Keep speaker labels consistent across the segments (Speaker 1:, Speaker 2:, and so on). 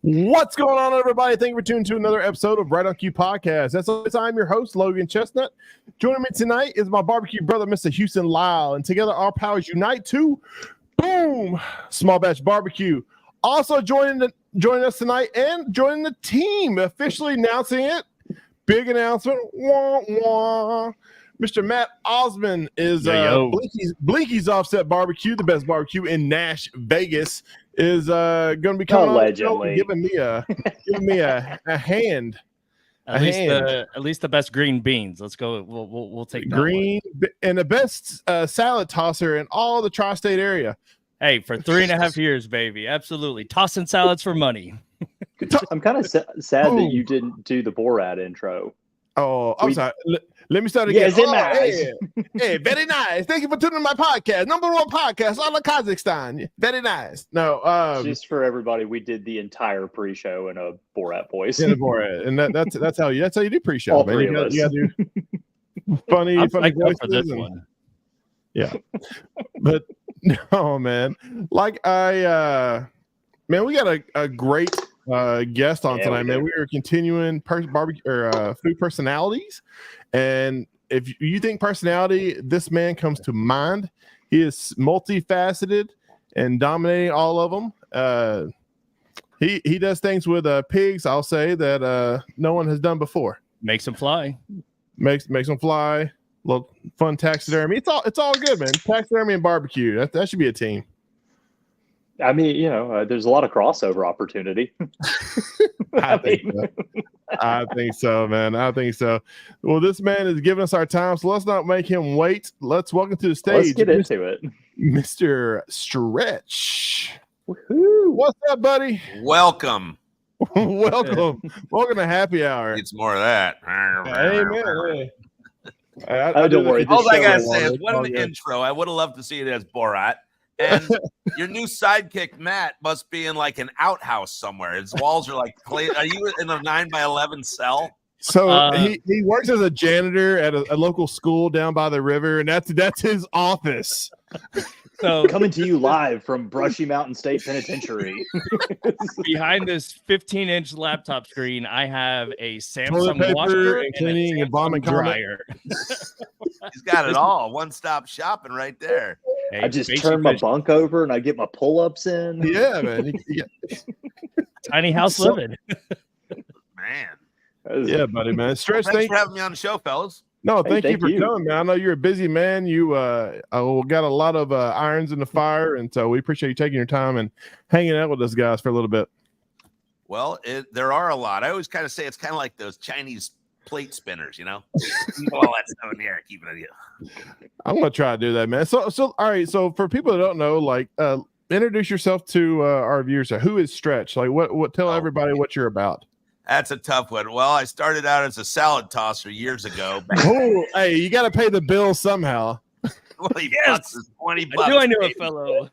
Speaker 1: What's going on, everybody? Thank you for tuning to another episode of Right on Cue Podcast. As always, I'm your host, Logan Chestnut. Joining me tonight is my barbecue brother, Mr. Houston Lyle, and together our powers unite to boom, Small Batch Barbecue. Also joining us tonight and joining the team, officially announcing it. Big announcement. Wah, wah. Mr. Matt Osmond is Blinky's Offset Barbecue, the best barbecue in Nash, Vegas, is going to be coming on the show and giving me a hand.
Speaker 2: At least the best green beans. Let's go. We'll take that
Speaker 1: green and the best salad tosser in all the tri-state area.
Speaker 2: Hey, for 3.5 years, baby, absolutely tossing salads for money.
Speaker 3: I'm kind of sad that you didn't do the Borat intro.
Speaker 1: Oh, I'm sorry. Let me start again.
Speaker 3: Nice?
Speaker 1: Hey, very nice. Thank you for tuning in my podcast. Number one podcast out of Kazakhstan. Very nice. No,
Speaker 3: just for everybody, we did the entire pre-show in a Borat voice.
Speaker 1: In a Borat, and that's how you do pre-show.
Speaker 3: All
Speaker 1: man.
Speaker 3: three of us.
Speaker 1: You gotta do funny voices
Speaker 2: for this one.
Speaker 1: Yeah, but no, man. Like man, we got a great guest on tonight, man. We are continuing food personalities, and if you think personality, this man comes to mind. He is multifaceted and dominating all of them. He does things with pigs, I'll say, that no one has done before.
Speaker 2: Makes them fly.
Speaker 1: Makes them fly. Little fun taxidermy. It's all good, man. Taxidermy and barbecue. That should be a team.
Speaker 3: I mean, there's a lot of crossover opportunity.
Speaker 1: I think so, man. I think so. Well, this man is giving us our time, so let's not make him wait. Let's welcome to the stage.
Speaker 3: Let's get into it.
Speaker 1: Mr. Stretch.
Speaker 3: Woo-hoo.
Speaker 1: What's up, buddy?
Speaker 4: Welcome.
Speaker 1: Welcome to Happy Hour.
Speaker 4: It's more of that.
Speaker 1: Hey, man.
Speaker 3: Don't worry.
Speaker 4: All I gotta say is, what an intro. I would have loved to see it as Borat. And your new sidekick, Matt, must be in like an outhouse somewhere. His walls are like clay. Are you in a 9x11 cell?
Speaker 1: So he works as a janitor at a local school down by the river, and that's his office.
Speaker 2: So
Speaker 3: coming to you live from Brushy Mountain State Penitentiary.
Speaker 2: Behind this 15-inch laptop screen, I have a
Speaker 1: Toilet
Speaker 2: Samsung
Speaker 1: paper
Speaker 2: washer
Speaker 1: and cleaning and bomb and
Speaker 2: dryer.
Speaker 4: He's got it all. One-stop shopping right there.
Speaker 2: Hey,
Speaker 3: I just turn my bunk over and I get my pull-ups in.
Speaker 1: Yeah, man.
Speaker 2: Tiny house living.
Speaker 4: Man.
Speaker 1: Yeah, buddy, man. Stretch,
Speaker 4: Thanks for having me on the show, fellas.
Speaker 1: No,
Speaker 3: Hey,
Speaker 1: thank you for coming, man. I know you're a busy man. You got a lot of irons in the fire, and so we appreciate you taking your time and hanging out with us guys for a little bit.
Speaker 4: Well, there are a lot. I always kind of say it's kind of like those Chinese plate spinners, Keep all that stuff in the air, keep it on you.
Speaker 1: I'm gonna try to do that, man. So all right. So for people that don't know, like, introduce yourself to our viewers. Who is Stretch? Like, what? Tell everybody what you're about.
Speaker 4: That's a tough one. Well, I started out as a salad tosser years ago.
Speaker 1: Oh, hey, you got to pay the bill somehow.
Speaker 4: $20. $20.
Speaker 2: I knew a fellow.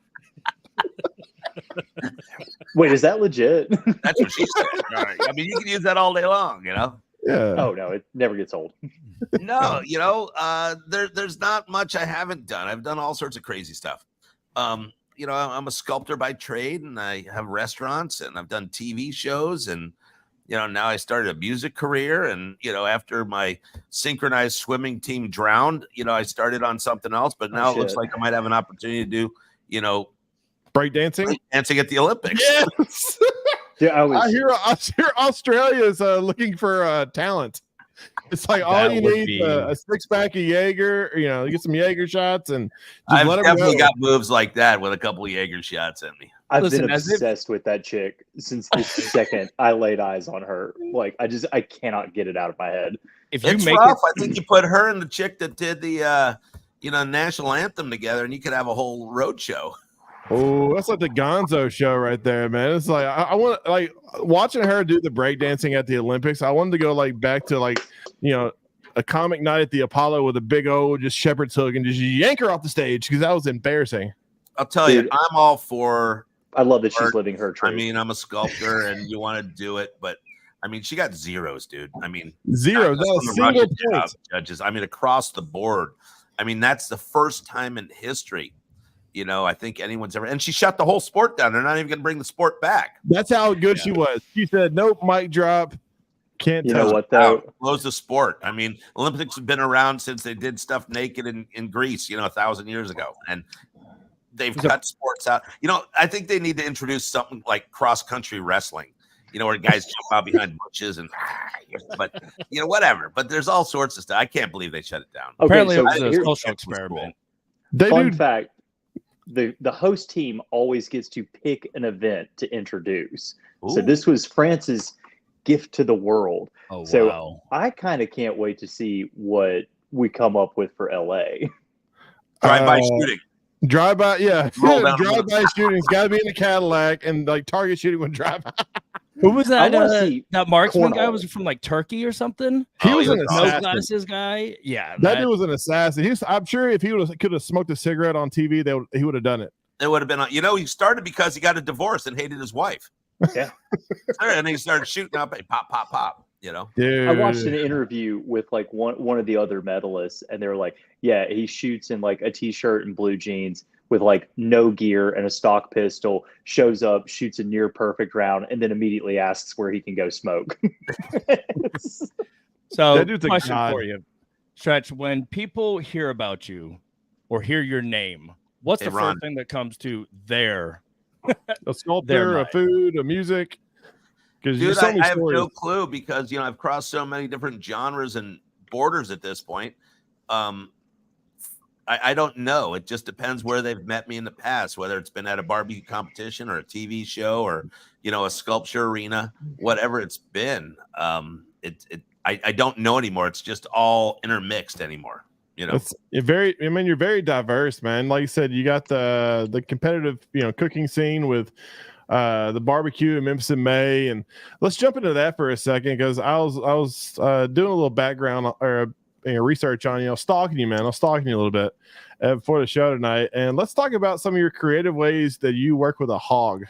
Speaker 3: Wait, is that legit?
Speaker 4: That's what she said. All right. I mean, you can use that all day long,
Speaker 1: Yeah.
Speaker 3: Oh no, it never gets old.
Speaker 4: No, there's not much I haven't done. I've done all sorts of crazy stuff. I'm a sculptor by trade, and I have restaurants, and I've done TV shows, and now I started a music career, and after my synchronized swimming team drowned, I started on something else, but now it looks like I might have an opportunity to do,
Speaker 1: breakdancing
Speaker 4: at the Olympics.
Speaker 1: Yes.
Speaker 3: Yeah, I
Speaker 1: hear Australia's looking for talent. It's like all you need a 6-pack of Jaeger, you get some Jaeger shots, and
Speaker 4: I've definitely got moves like that with a couple of Jaeger shots in me.
Speaker 3: I've been obsessed with that chick since the second I laid eyes on her. Like, I cannot get it out of my head.
Speaker 2: If you
Speaker 4: it's
Speaker 2: make
Speaker 4: rough. I think you put her and the chick that did the national anthem together, and you could have a whole road show.
Speaker 1: Oh, that's like the Gonzo show right there, man. It's like I want watching her do the breakdancing at the Olympics. I wanted to go back to a comic night at the Apollo with a big old just shepherd's hook and just yank her off the stage because that was embarrassing.
Speaker 4: I'll tell you, I'm all for.
Speaker 3: I love that she's living her truth.
Speaker 4: I mean, I'm a sculptor, and you want to do it, but I mean, she got zeros, dude. I mean,
Speaker 1: zeros. Single points.
Speaker 4: Judges. I mean, across the board. I mean, that's the first time in history I think anyone's ever. And she shut the whole sport down. They're not even going to bring the sport back.
Speaker 1: That's how good she was. She said, "Nope, mic drop. Can't
Speaker 3: You
Speaker 1: touch
Speaker 3: know
Speaker 1: it."
Speaker 3: what though?
Speaker 4: Close the sport. I mean, Olympics have been around since they did stuff naked in Greece, 1,000 years ago, and they've cut sports out. I think they need to introduce something like cross country wrestling. Where guys jump out behind bushes but whatever. But there's all sorts of stuff. I can't believe they shut it down.
Speaker 3: Okay,
Speaker 2: Apparently,
Speaker 3: so
Speaker 2: it was a
Speaker 3: here's
Speaker 2: social experiment.
Speaker 3: fun fact: the host team always gets to pick an event to introduce.
Speaker 4: Ooh.
Speaker 3: So this was France's gift to the world.
Speaker 2: Oh,
Speaker 3: So
Speaker 2: wow.
Speaker 3: I kind of can't wait to see what we come up with for LA.
Speaker 4: Drive-by shooting.
Speaker 1: Drive-by, yeah.
Speaker 4: Roll down
Speaker 1: Drive-by shooting's got to be in a Cadillac, and like target shooting with drive-by.
Speaker 2: Who was that?
Speaker 3: I wanna see
Speaker 2: That marksman guy
Speaker 3: cornhole.
Speaker 2: was from like Turkey or something.
Speaker 1: He was
Speaker 4: he
Speaker 1: an
Speaker 4: was
Speaker 2: No
Speaker 1: assassin.
Speaker 2: glasses guy. Yeah,
Speaker 1: That dude was an assassin. I'm sure if he could have smoked a cigarette on TV, he would have done it.
Speaker 4: It would have been, he started because he got a divorce and hated his wife.
Speaker 3: Yeah.
Speaker 4: And he started shooting up, pop, pop, pop.
Speaker 1: Dude.
Speaker 3: I watched an interview with like one of the other medalists, and they were like, "Yeah, he shoots in like a t-shirt and blue jeans with like no gear and a stock pistol. Shows up, shoots a near perfect round, and then immediately asks where he can go smoke."
Speaker 2: So,
Speaker 1: That dude's a
Speaker 2: question
Speaker 1: god.
Speaker 2: for you, Stretch. When people hear about you or hear your name, what's
Speaker 4: Hey,
Speaker 2: the
Speaker 4: Ron.
Speaker 2: first thing that comes to their?
Speaker 1: A sculptor, a
Speaker 2: mind.
Speaker 1: food, a music. Because
Speaker 4: Dude,
Speaker 1: there's so many
Speaker 4: I have
Speaker 1: stories.
Speaker 4: no clue because, I've crossed so many different genres and borders at this point. I don't know. It just depends where they've met me in the past, whether it's been at a barbecue competition or a TV show or, a sculpture arena, whatever it's been. I don't know anymore. It's just all intermixed anymore.
Speaker 1: You're very diverse, man. Like you said, you got the competitive, cooking scene with the barbecue in Memphis in May, and let's jump into that for a second because I was doing a little background or research on stalking you, man. I was stalking you a little bit before the show tonight, and let's talk about some of your creative ways that you work with a hog.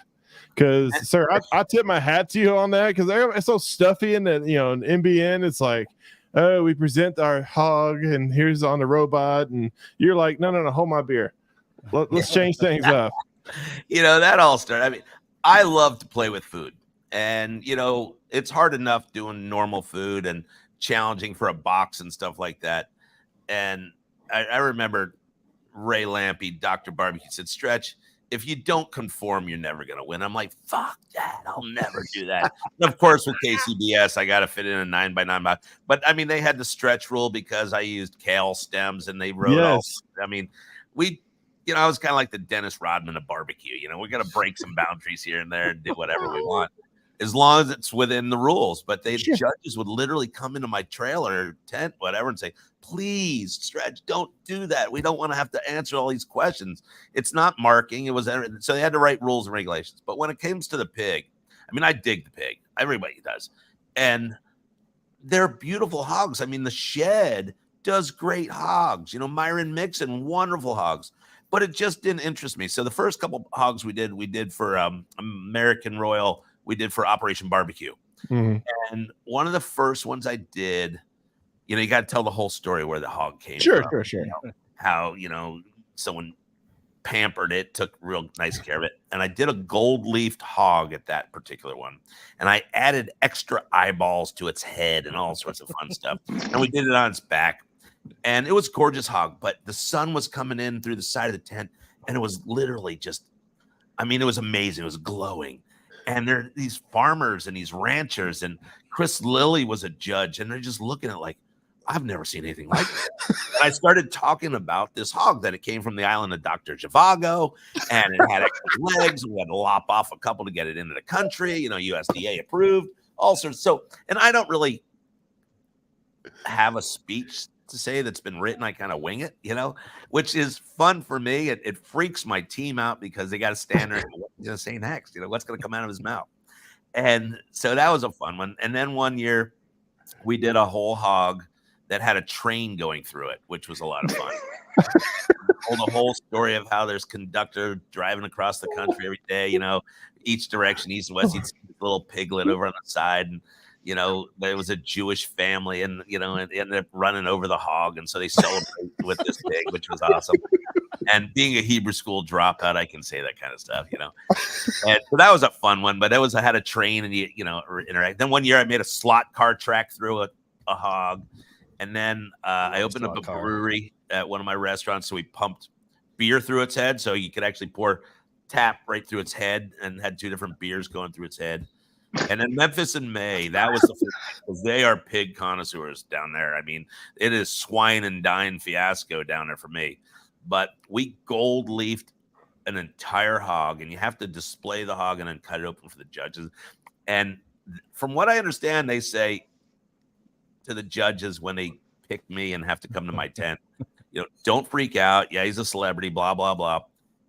Speaker 1: Because, sir, I tip my hat to you on that because it's so stuffy in that in NBN. It's like, oh, we present our hog, and here's on the robot, and you're like, no, hold my beer. Let's change things up.
Speaker 4: That all started. I mean, I love to play with food, and it's hard enough doing normal food and challenging for a box and stuff like that. And I remember Ray Lampe, Dr. Barbecue, said, "Stretch, if you don't conform, you're never going to win." I'm like, fuck that. I'll never do that. And of course, with KCBS, I got to fit in a 9x9 box. But I mean, they had the stretch rule because I used kale stems and they wrote all. I mean, I was kind of like the Dennis Rodman of barbecue. We're going to break some boundaries here and there and do whatever we want as long as it's within the rules. But the judges would literally come into my trailer, tent, whatever, and say, "Please, Stretch, don't do that. We don't want to have to answer all these questions. It's not marking." It was so they had to write rules and regulations. But when it comes to the pig, I mean, I dig the pig. Everybody does. And they're beautiful hogs. I mean, the Shed does great hogs. Myron Mixon, wonderful hogs. But it just didn't interest me. So the first couple hogs we did for American Royal, we did for Operation Barbecue.
Speaker 1: Mm-hmm.
Speaker 4: And one of the first ones I did, you got to tell the whole story where the hog came
Speaker 1: Sure.
Speaker 4: from. How, someone pampered it, took real nice care of it. And I did a gold-leafed hog at that particular one. And I added extra eyeballs to its head and all sorts of fun stuff. And we did it on its back. And it was a gorgeous hog, but the sun was coming in through the side of the tent, and it was literally just, it was amazing. It was glowing. And there are these farmers and these ranchers, and Chris Lilly was a judge, and they're just looking at like, I've never seen anything like that. And I started talking about this hog, that it came from the island of Dr. Zhivago, and it had extra legs. We had to lop off a couple to get it into the country, USDA approved, all sorts. So, and I don't really have a speech to say that's been written. I kind of wing it, which is fun for me. It freaks my team out because they got to stand there and what he's going to say next, what's going to come out of his mouth. And so that was a fun one. And then one year we did a whole hog that had a train going through it, which was a lot of fun. Told the whole story of how there's conductor driving across the country every day, each direction, east and west. You'd see this little piglet over on the side, and you know, there was a Jewish family, and you know, and ended up running over the hog, and so they celebrated with this pig, which was awesome. And being a Hebrew school dropout, I can say that kind of stuff, you know. And so that was a fun one. But I had a train, and you know, interact. Then one year I made a slot car track through a hog, and then I opened up a brewery at one of my restaurants, so we pumped beer through its head, so you could actually tap right through its head, and had 2 different beers going through its head. And then Memphis in May, that was the first, because they are pig connoisseurs down there. I mean, it is swine and dine fiasco down there for me. But we gold leafed an entire hog, and you have to display the hog and then cut it open for the judges. And from what I understand, they say to the judges when they pick me and have to come to my tent, you know, don't freak out. Yeah, he's a celebrity, blah, blah, blah.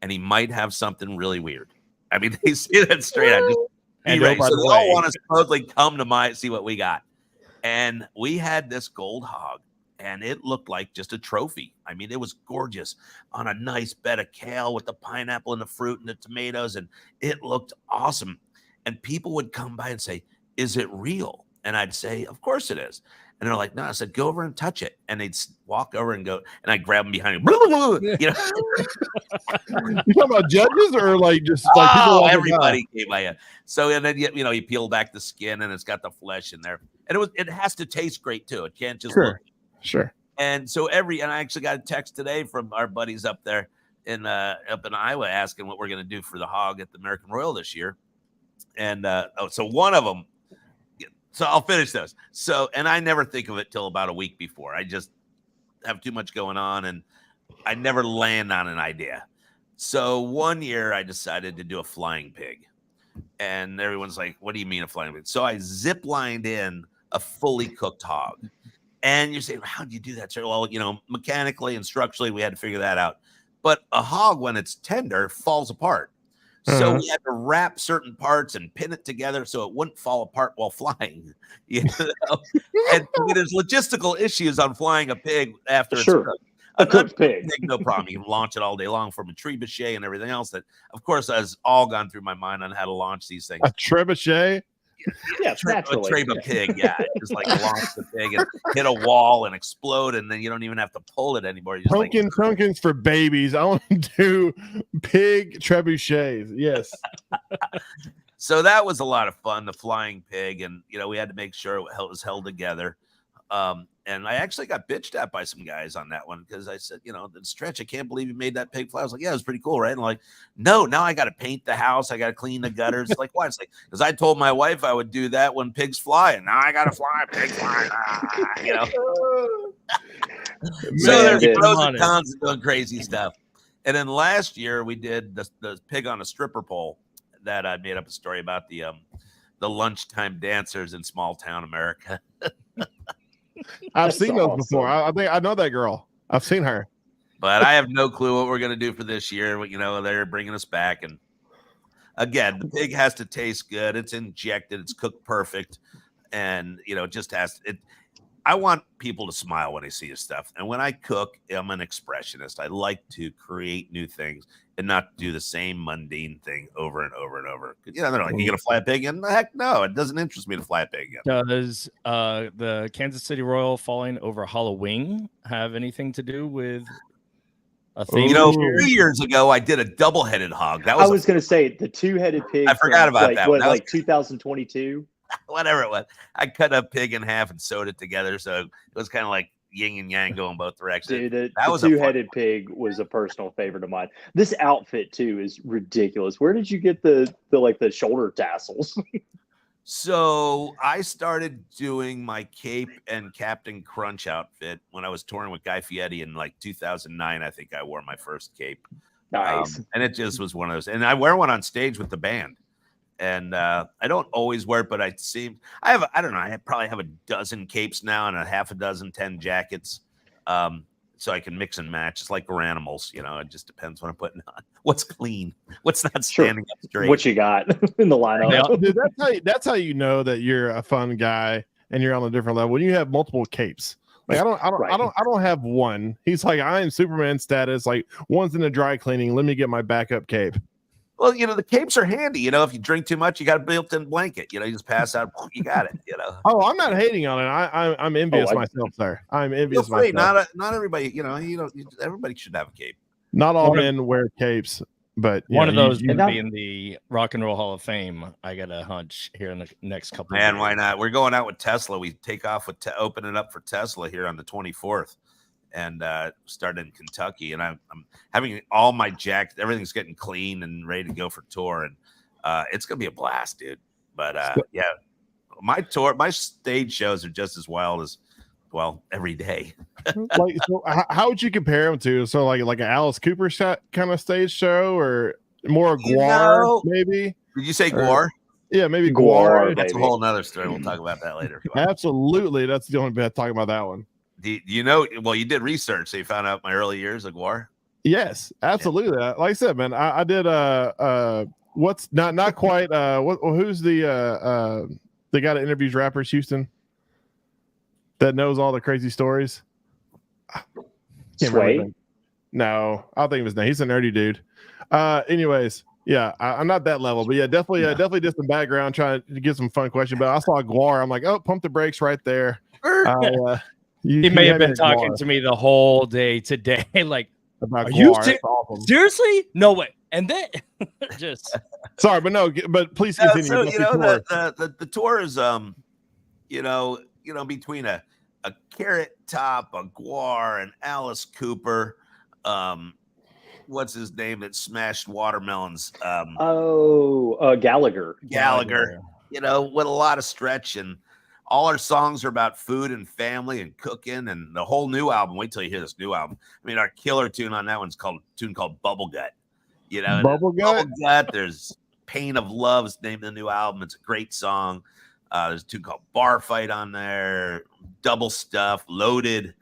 Speaker 4: And he might have something really weird. I mean, they say that straight out. Just be ready. So they all want to supposedly come to see what we got. And we had this gold hog, and it looked like just a trophy. I mean, it was gorgeous on a nice bed of kale with the pineapple and the fruit and the tomatoes, and it looked awesome. And people would come by and say, "Is it real?" And I'd say, "Of course it is." And they're like, "No." I said, "Go over and touch it." And they'd walk over and go, and I grab them behind me. You know,
Speaker 1: you talking about judges or like just like people?
Speaker 4: Everybody came by. So and then you know, you peel back the skin, and it's got the flesh in there, and it has to taste great too. It can't just look.
Speaker 1: Sure.
Speaker 4: And so and I actually got a text today from our buddies up there up in Iowa asking what we're going to do for the hog at the American Royal this year. And so one of them. So I'll finish those. So, and I never think of it till about a week before. I just have too much going on, and I never land on an idea. So one year I decided to do a flying pig, and everyone's like, "What do you mean a flying pig?" So I zip lined in a fully cooked hog, and you're saying, "How do you do that, sir?" Well, you know, mechanically and structurally, we had to figure that out. But a hog, when it's tender, falls apart. So we had to wrap certain parts and pin it together so it wouldn't fall apart while flying. You know? And there's logistical issues on flying a pig after it's cooked.
Speaker 3: A cooked pig.
Speaker 4: No problem. You can launch it all day long from a trebuchet and everything else. That, of course, has all gone through my mind on how to launch these things.
Speaker 1: A trebuchet?
Speaker 3: Yeah, naturally.
Speaker 4: A pig, yeah. Just like launch the pig and hit a wall and explode, and then you don't even have to pull it anymore. You just
Speaker 1: Pumpkins for babies. I want to do pig trebuchets. Yes.
Speaker 4: So that was a lot of fun, the flying pig, and you know, we had to make sure it was held together. And I actually got bitched at by some guys on that one because I said, you know, the Stretch, I can't believe you made that pig fly. I was like, yeah, it was pretty cool, right? And I'm like, no, now I got to paint the house. I got to clean the gutters. Like, why? It's like, because I told my wife I would do that when pigs fly, and now I got to fly a pig fly. You know? So there's pros and cons of doing crazy stuff. And then last year we did the pig on a stripper pole that I made up a story about the lunchtime dancers in small town America.
Speaker 1: I've seen those before. I think I know that girl. I've seen her.
Speaker 4: But I have no clue what we're going to do for this year. You know, they're bringing us back. And again, the pig has to taste good. It's injected. It's cooked perfect. And, you know, it just has to. I want people to smile when they see your stuff. And when I cook, I'm an expressionist. I like to create new things and not do the same mundane thing over and over and over. You know, they're like, "You gonna fly a pig again?" Heck no, it doesn't interest me to fly a pig again.
Speaker 2: Does the Kansas City Royal falling over Halloween have anything to do with a theme?
Speaker 4: You know, 2 years ago, I did a double-headed hog. That was
Speaker 3: I was going to say the two-headed pig.
Speaker 4: I forgot about that.
Speaker 3: What, like 2022?
Speaker 4: Whatever it was. I cut a pig in half and sewed it together. So it was kind of like yin and yang going both directions.
Speaker 3: Dude, the two-headed pig was a personal favorite of mine. This outfit too is ridiculous. Where did you get the shoulder tassels?
Speaker 4: So I started doing my cape and Captain Crunch outfit when I was touring with Guy Fieri in like 2009. I think I wore my first cape.
Speaker 3: Nice.
Speaker 4: And it just was one of those. And I wear one on stage with the band. And I don't always wear it, but I probably have a dozen capes now and a half a dozen 10 jackets. So I can mix and match. It's like we're animals, you know, it just depends what I'm putting on. What's clean, what's not standing up straight.
Speaker 3: What you got in the lineup.
Speaker 1: Dude, that's how you know that you're a fun guy and you're on a different level. When you have multiple capes. Like I don't have one. He's like, I am Superman status. Like one's in the dry cleaning. Let me get my backup cape.
Speaker 4: Well, the capes are handy. If you drink too much, you got a built-in blanket. You just pass out, you got it.
Speaker 1: Oh, I'm not hating on it. I'm envious
Speaker 3: I-
Speaker 1: myself, sir. I'm
Speaker 4: Feel
Speaker 1: envious
Speaker 4: free.
Speaker 1: myself.
Speaker 4: Not everybody. Everybody should have a cape.
Speaker 1: Not all
Speaker 2: One of-
Speaker 1: men wear capes, but
Speaker 2: One of those
Speaker 1: you,
Speaker 2: would
Speaker 3: And
Speaker 2: be in the Rock and Roll Hall of Fame. I got a hunch here in the next couple.
Speaker 4: Man,
Speaker 2: of
Speaker 4: why
Speaker 2: years.
Speaker 4: not? We're going out with Tesla. We take off with open it up for Tesla here on the 24th, and start in Kentucky. And I'm having all my jacked. Everything's getting clean and ready to go for tour, and it's gonna be a blast, dude. But yeah, my stage shows are just as wild as every day.
Speaker 1: like, so how would you compare them to? So like an Alice Cooper kind of stage show, or more Guar, maybe?
Speaker 4: Did you say
Speaker 1: Or-
Speaker 4: Guar?
Speaker 1: Yeah, maybe
Speaker 3: Guar,
Speaker 1: Guar.
Speaker 4: That's a
Speaker 3: maybe.
Speaker 4: whole nother story. We'll talk about that later.
Speaker 1: Absolutely, that's the only bit talking about that one.
Speaker 4: Do you well, you did research, so you found out my early years of Guar.
Speaker 1: Yes, absolutely. Like I said, man, I did what's not quite who's the guy that interviews rappers, Houston, that knows all the crazy stories? Can't remember his
Speaker 3: Sway.
Speaker 1: name. No, I'll think of his name. He's a nerdy dude. Anyways, yeah, I'm not that level, but yeah, definitely did some background trying to get some fun questions. But I saw Guar, I'm like, oh, pump the brakes right there.
Speaker 2: He may have been talking to me the whole day today. Like,
Speaker 1: about
Speaker 2: Are you
Speaker 1: Guar.
Speaker 2: ser-
Speaker 1: It's awesome.
Speaker 2: seriously? No way. And then just
Speaker 1: Sorry, but no, but please
Speaker 4: Yeah,
Speaker 1: continue.
Speaker 4: so
Speaker 1: That's the tour.
Speaker 4: the tour is between a Carrot Top, a Guar, and Alice Cooper. What's his name that smashed watermelons?
Speaker 3: Gallagher.
Speaker 4: Gallagher. With a lot of stretch, and all our songs are about food and family and cooking, and the whole new album. Wait till you hear this new album. I mean, our killer tune on that one's called Bubble Gut.
Speaker 1: Bubble Gut?
Speaker 4: Bubble Gut. There's Pain of Love is the name of the new album. It's a great song. There's a tune called Bar Fight on there. Double Stuff, Loaded,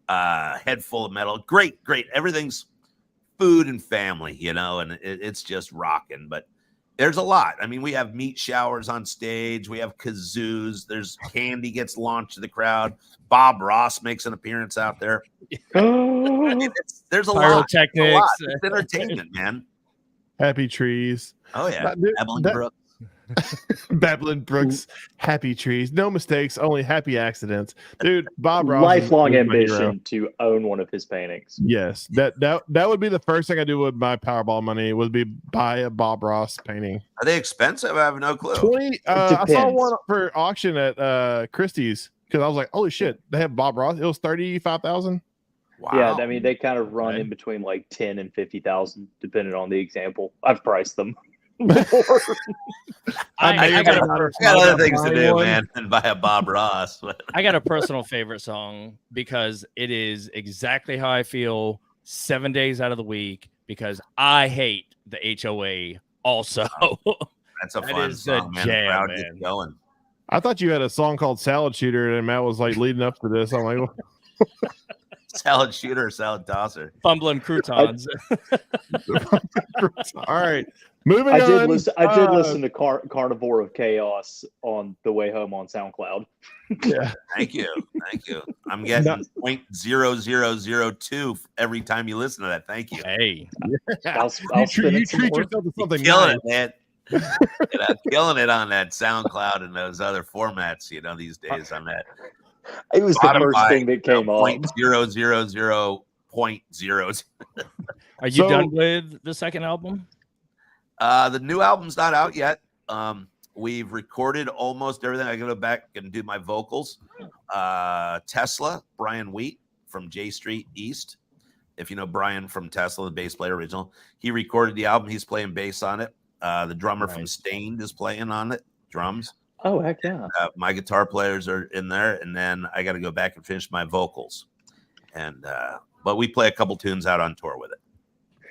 Speaker 4: Head Full of Metal. Great. Everything's food and family, and it's just rocking. But there's a lot. I mean, we have meat showers on stage. We have kazoos. There's candy gets launched to the crowd. Bob Ross makes an appearance out there. I mean, there's a lot.
Speaker 2: pyrotechnics.
Speaker 4: It's entertainment, man.
Speaker 1: Happy trees.
Speaker 4: Oh yeah,
Speaker 1: Dude,
Speaker 4: Evelyn
Speaker 1: that-
Speaker 4: Brooks.
Speaker 1: Babylon Brooks, happy trees, no mistakes, only happy accidents. Dude, Bob Ross.
Speaker 3: Lifelong
Speaker 1: is my hero.
Speaker 3: ambition to own one of his paintings.
Speaker 1: Yes, that would be the first thing I do with my Powerball money would be buy a Bob Ross painting.
Speaker 4: Are they expensive? I have no clue.
Speaker 1: 20. I saw
Speaker 3: depends.
Speaker 1: one for auction at Christie's because I was like, holy shit, they have Bob Ross. It was 35,000.
Speaker 4: Wow.
Speaker 3: Yeah, I mean they kind of run
Speaker 2: Okay.
Speaker 3: in between like 10 and 50,000, depending on the example. I've priced them.
Speaker 2: I got a
Speaker 4: I got other things to do, man, than buy a Bob Ross.
Speaker 2: I got a personal favorite song because it is exactly how I feel 7 days out of the week because I hate the HOA also.
Speaker 4: That's a
Speaker 2: That
Speaker 4: fun
Speaker 2: is the
Speaker 4: song, man.
Speaker 2: jam,
Speaker 4: The crowd
Speaker 2: man.
Speaker 4: gets going.
Speaker 1: I thought you had a song called Salad Shooter, and Matt was like leading up to this. I'm like, well,
Speaker 4: Salad shooter, or salad tosser.
Speaker 2: Fumbling croutons.
Speaker 1: all right, moving
Speaker 3: I
Speaker 1: on.
Speaker 3: did listen. I did
Speaker 1: Uh,
Speaker 3: listen to Carnivore of Chaos on the way home on SoundCloud.
Speaker 1: Yeah.
Speaker 4: Thank you. I'm getting 0.0002 every time you listen to that. Thank you.
Speaker 2: Hey,
Speaker 3: I'll
Speaker 1: You,
Speaker 3: spin
Speaker 1: you
Speaker 3: it some
Speaker 1: treat
Speaker 3: more.
Speaker 1: yourself to something
Speaker 4: Killing
Speaker 1: nice.
Speaker 4: it, man. Killing it on that SoundCloud and those other formats, these days on that.
Speaker 3: It was the first thing that came up.
Speaker 4: 0.000.0.
Speaker 2: are you
Speaker 1: So-
Speaker 2: done with the second album?
Speaker 4: The new album's not out yet. We've recorded almost everything. I gotta go back and do my vocals. Tesla, Brian Wheat from J Street East. If you know Brian from Tesla, the bass player original, he recorded the album. He's playing bass on it. The drummer from
Speaker 2: Nice.
Speaker 4: Stained is playing on it, drums.
Speaker 3: Oh heck yeah!
Speaker 4: My guitar players are in there, and then I got to go back and finish my vocals. And but we play a couple tunes out on tour with it.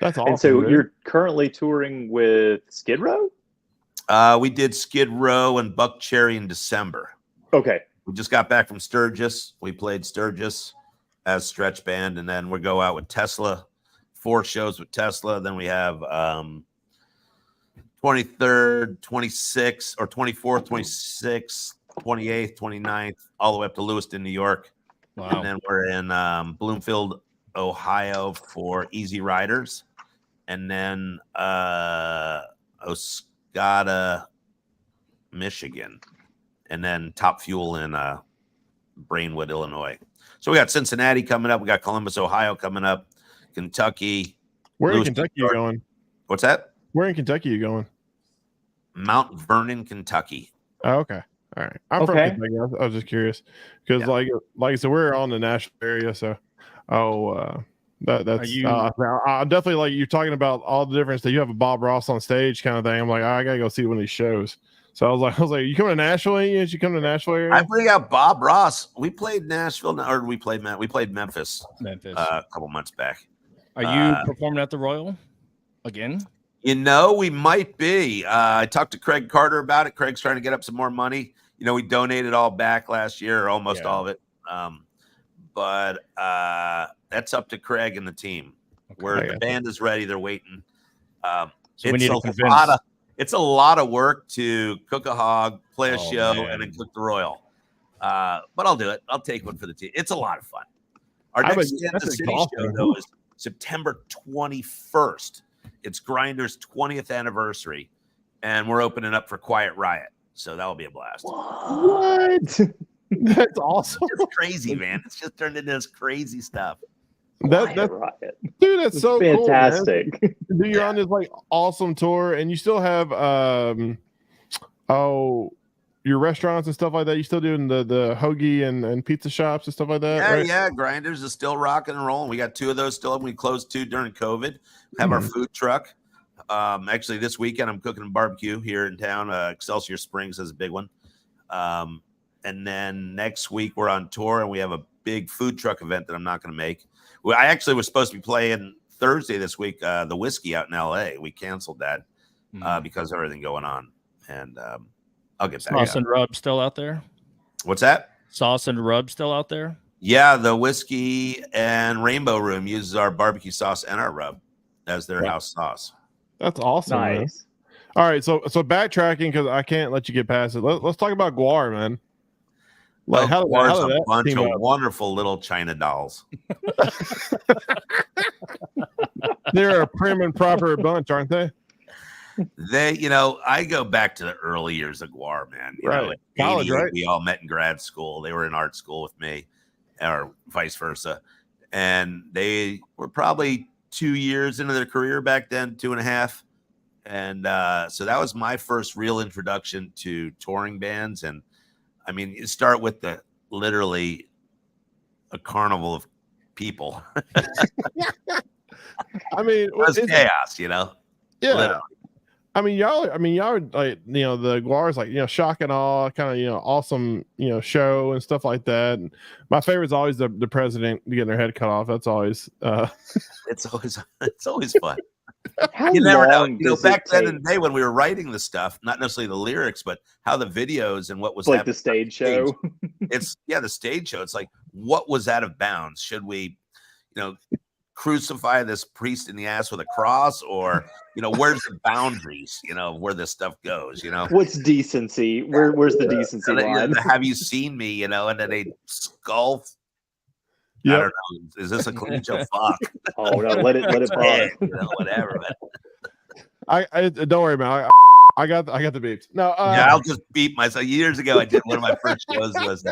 Speaker 1: That's awesome.
Speaker 3: And so
Speaker 1: dude.
Speaker 3: you're currently touring with Skid Row.
Speaker 4: We did Skid Row and Buck Cherry in December.
Speaker 3: Okay.
Speaker 4: We just got back from Sturgis. We played Sturgis as stretch band, and then we go out with Tesla, 4 shows with Tesla. Then we have 23rd, 26th, or 24th, 26th, 28th, 29th, all the way up to Lewiston, New York.
Speaker 2: Wow.
Speaker 4: And then we're in Bloomfield, Ohio for Easy Riders. And then Oscoda, Michigan, and then Top Fuel in Brainwood, Illinois. So we got Cincinnati coming up. We got Columbus, Ohio coming up. Kentucky.
Speaker 1: Where in
Speaker 4: Louisville,
Speaker 1: Kentucky are you going?
Speaker 4: What's that?
Speaker 1: Where in Kentucky are you going?
Speaker 4: Mount Vernon, Kentucky.
Speaker 1: Oh, okay. All right. I'm from
Speaker 3: Okay.
Speaker 1: Kentucky. I was just curious because, like I said, we're on the Nashville area. So, that's I definitely like you're talking about all the difference that you have a Bob Ross on stage kind of thing. I'm like, I gotta go see one of these shows. So I was like, you coming to Nashville? You come to Nashville area?
Speaker 4: I bring out Bob Ross. We played Nashville, or we played Memphis.
Speaker 2: Memphis.
Speaker 4: A couple months back.
Speaker 2: Are you performing at the Royal again?
Speaker 4: You know, we might be. I talked to Craig Carter about it. Craig's trying to get up some more money. You know, we donated all back last year, or almost all of it. But that's up to Craig and the team.
Speaker 2: Okay.
Speaker 4: Where the band is ready, they're waiting.
Speaker 2: So we need to convince.
Speaker 4: It's a lot of work to cook a hog, play a show,
Speaker 2: man.
Speaker 4: and then cook the Royal. But I'll do it. I'll take one for the team. It's a lot of fun. Our next Kansas City show, though, is September 21st. It's Grindr's 20th anniversary, and we're opening up for Quiet Riot. So that'll be a blast.
Speaker 1: What? That's awesome.
Speaker 4: It's crazy, man. It's just turned into this crazy stuff.
Speaker 1: That's
Speaker 3: Riot.
Speaker 1: dude, that's so
Speaker 3: fantastic.
Speaker 1: Cool, dude, you're on this like awesome tour, and you still have your restaurants and stuff like that. You still doing the hoagie and pizza shops and stuff like that?
Speaker 4: Yeah,
Speaker 1: right?
Speaker 4: yeah. Grinders is still rocking and rolling. We got 2 of those still. We closed 2 during COVID. Have our food truck. Actually, this weekend I'm cooking a barbecue here in town. Excelsior Springs is a big one. And then next week we're on tour and we have a big food truck event that I'm not going to make. Well, I actually was supposed to be playing Thursday this week, the Whiskey out in LA. We canceled that because of everything going on. And I'll get back.
Speaker 2: Sauce and Rub still out there?
Speaker 4: What's that?
Speaker 2: Sauce and Rub still out there?
Speaker 4: Yeah, the Whiskey and Rainbow Room uses our barbecue sauce and our rub as their house sauce.
Speaker 1: That's awesome.
Speaker 3: Nice.
Speaker 1: Man. All right, so backtracking because I can't let you get past it. Let's talk about Gwar, man.
Speaker 4: Well,
Speaker 1: how
Speaker 4: there's
Speaker 1: did
Speaker 4: a
Speaker 1: that
Speaker 4: bunch
Speaker 1: team
Speaker 4: of
Speaker 1: up?
Speaker 4: wonderful little China dolls.
Speaker 1: They're a prim and proper bunch, aren't they?
Speaker 4: They, I go back to the early years of Gwar, man.
Speaker 1: Right.
Speaker 4: In
Speaker 1: College,
Speaker 4: 88,
Speaker 1: right?
Speaker 4: We all met in grad school. They were in art school with me, or vice versa. And they were probably 2 years into their career back then, 2.5. And so that was my first real introduction to touring bands. And I mean, you start with literally a carnival of people.
Speaker 1: I mean,
Speaker 4: It was chaos,
Speaker 1: yeah.
Speaker 4: Literally.
Speaker 1: I mean, y'all are like, the Gwar is like, shock and awe, kind of, awesome, show and stuff like that. And my favorite is always the president getting their head cut off. That's always,
Speaker 4: It's always fun.
Speaker 3: How
Speaker 4: You never know.
Speaker 3: long does
Speaker 4: Back
Speaker 3: it
Speaker 4: then
Speaker 3: take?
Speaker 4: in the day when we were writing the stuff, not necessarily the lyrics, but how the videos and what was
Speaker 3: Like
Speaker 4: happening
Speaker 3: the stage show.
Speaker 4: It's the stage show. It's like, what was out of bounds? Should we, crucify this priest in the ass with a cross, or where's the boundaries? Where this stuff goes.
Speaker 3: What's decency? Where's the decency
Speaker 4: And then,
Speaker 3: line?
Speaker 4: have you seen me? And then a skull. I don't know. Is this a clean show? Fuck.
Speaker 3: Oh no, let it
Speaker 4: Yeah,
Speaker 3: pop.
Speaker 4: whatever. But
Speaker 1: I don't worry, man. I got the beeps. No,
Speaker 4: I'll just beat myself. Years ago, I did one of my first shows was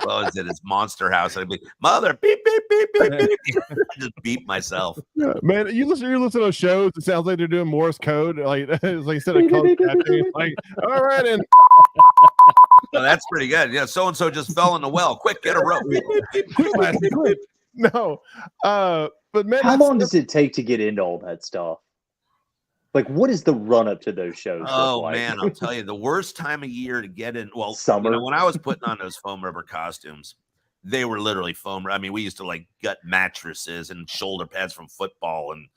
Speaker 4: what was it? It's Monster House. I'd be mother beep beep beep beep beep. I just beat myself.
Speaker 1: yeah, man, you listen to those shows. It sounds like they're doing Morse code. Like it's like instead of code catching, it's like, all right, and
Speaker 4: Oh, that's pretty good. Yeah, so and so just fell in the well. Quick, get a rope.
Speaker 1: quick. No, but man,
Speaker 3: How long does it take to get into all that stuff? Like, what is the run up to those shows? look
Speaker 4: Oh
Speaker 3: like?
Speaker 4: man, I'll tell you, the worst time of year to get in. Well,
Speaker 3: Summer.
Speaker 4: when I was putting on those foam rubber costumes, they were literally foam. I mean, we used to like gut mattresses and shoulder pads from football and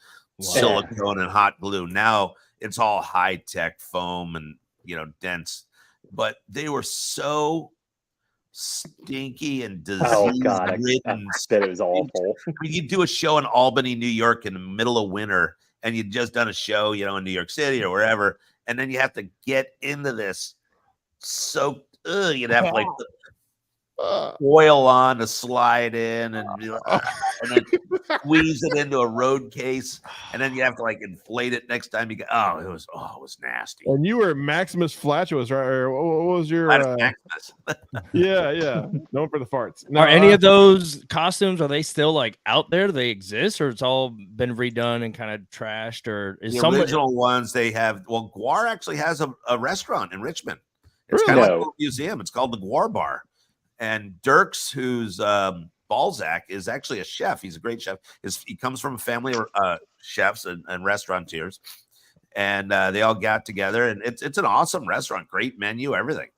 Speaker 4: silicone and hot glue. Now it's all high tech foam and dense. But they were so stinky and disease
Speaker 3: Oh god, I
Speaker 4: ridden.
Speaker 3: bet it was awful.
Speaker 4: I mean, you do a show in Albany, New York, in the middle of winter, and you'd just done a show, in New York City or wherever, and then you have to get into this soaked. You'd have to like foil on to slide in and then squeeze it into a road case, and then you have to like inflate it next time you get. It was nasty.
Speaker 1: And you were Maximus Flatulus, right? Or what was your?
Speaker 4: Maximus.
Speaker 1: Yeah, known for the farts. No,
Speaker 2: Are any of those costumes, are they still like out there? Do they exist, or it's all been redone and kind of trashed? Or is
Speaker 4: The
Speaker 2: some
Speaker 4: original ones they have? Well, Guar actually has a restaurant in Richmond. It's
Speaker 1: Really?
Speaker 4: kind of like a museum. It's called the Guar Bar. And Dirks, who's Balzac, is actually a chef. He's a great chef. He comes from a family of chefs and restaurateurs, and they all got together. And it's an awesome restaurant, great menu, everything.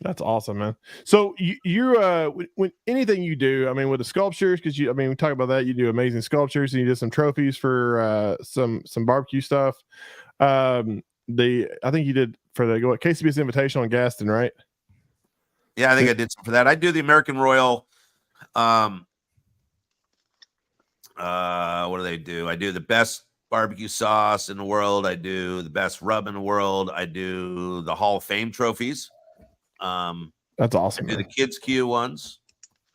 Speaker 1: That's awesome, man. So you when anything you do, I mean, with the sculptures, because we talk about that. You do amazing sculptures, and you did some trophies for some barbecue stuff. I think you did for the KCBS Invitational in Gaston, right?
Speaker 4: Yeah, I think I did some for that. I do the American Royal. What do they do? I do the best barbecue sauce in the world. I do the best rub in the world. I do the Hall of Fame trophies.
Speaker 1: That's awesome.
Speaker 4: I do the Kids Q ones.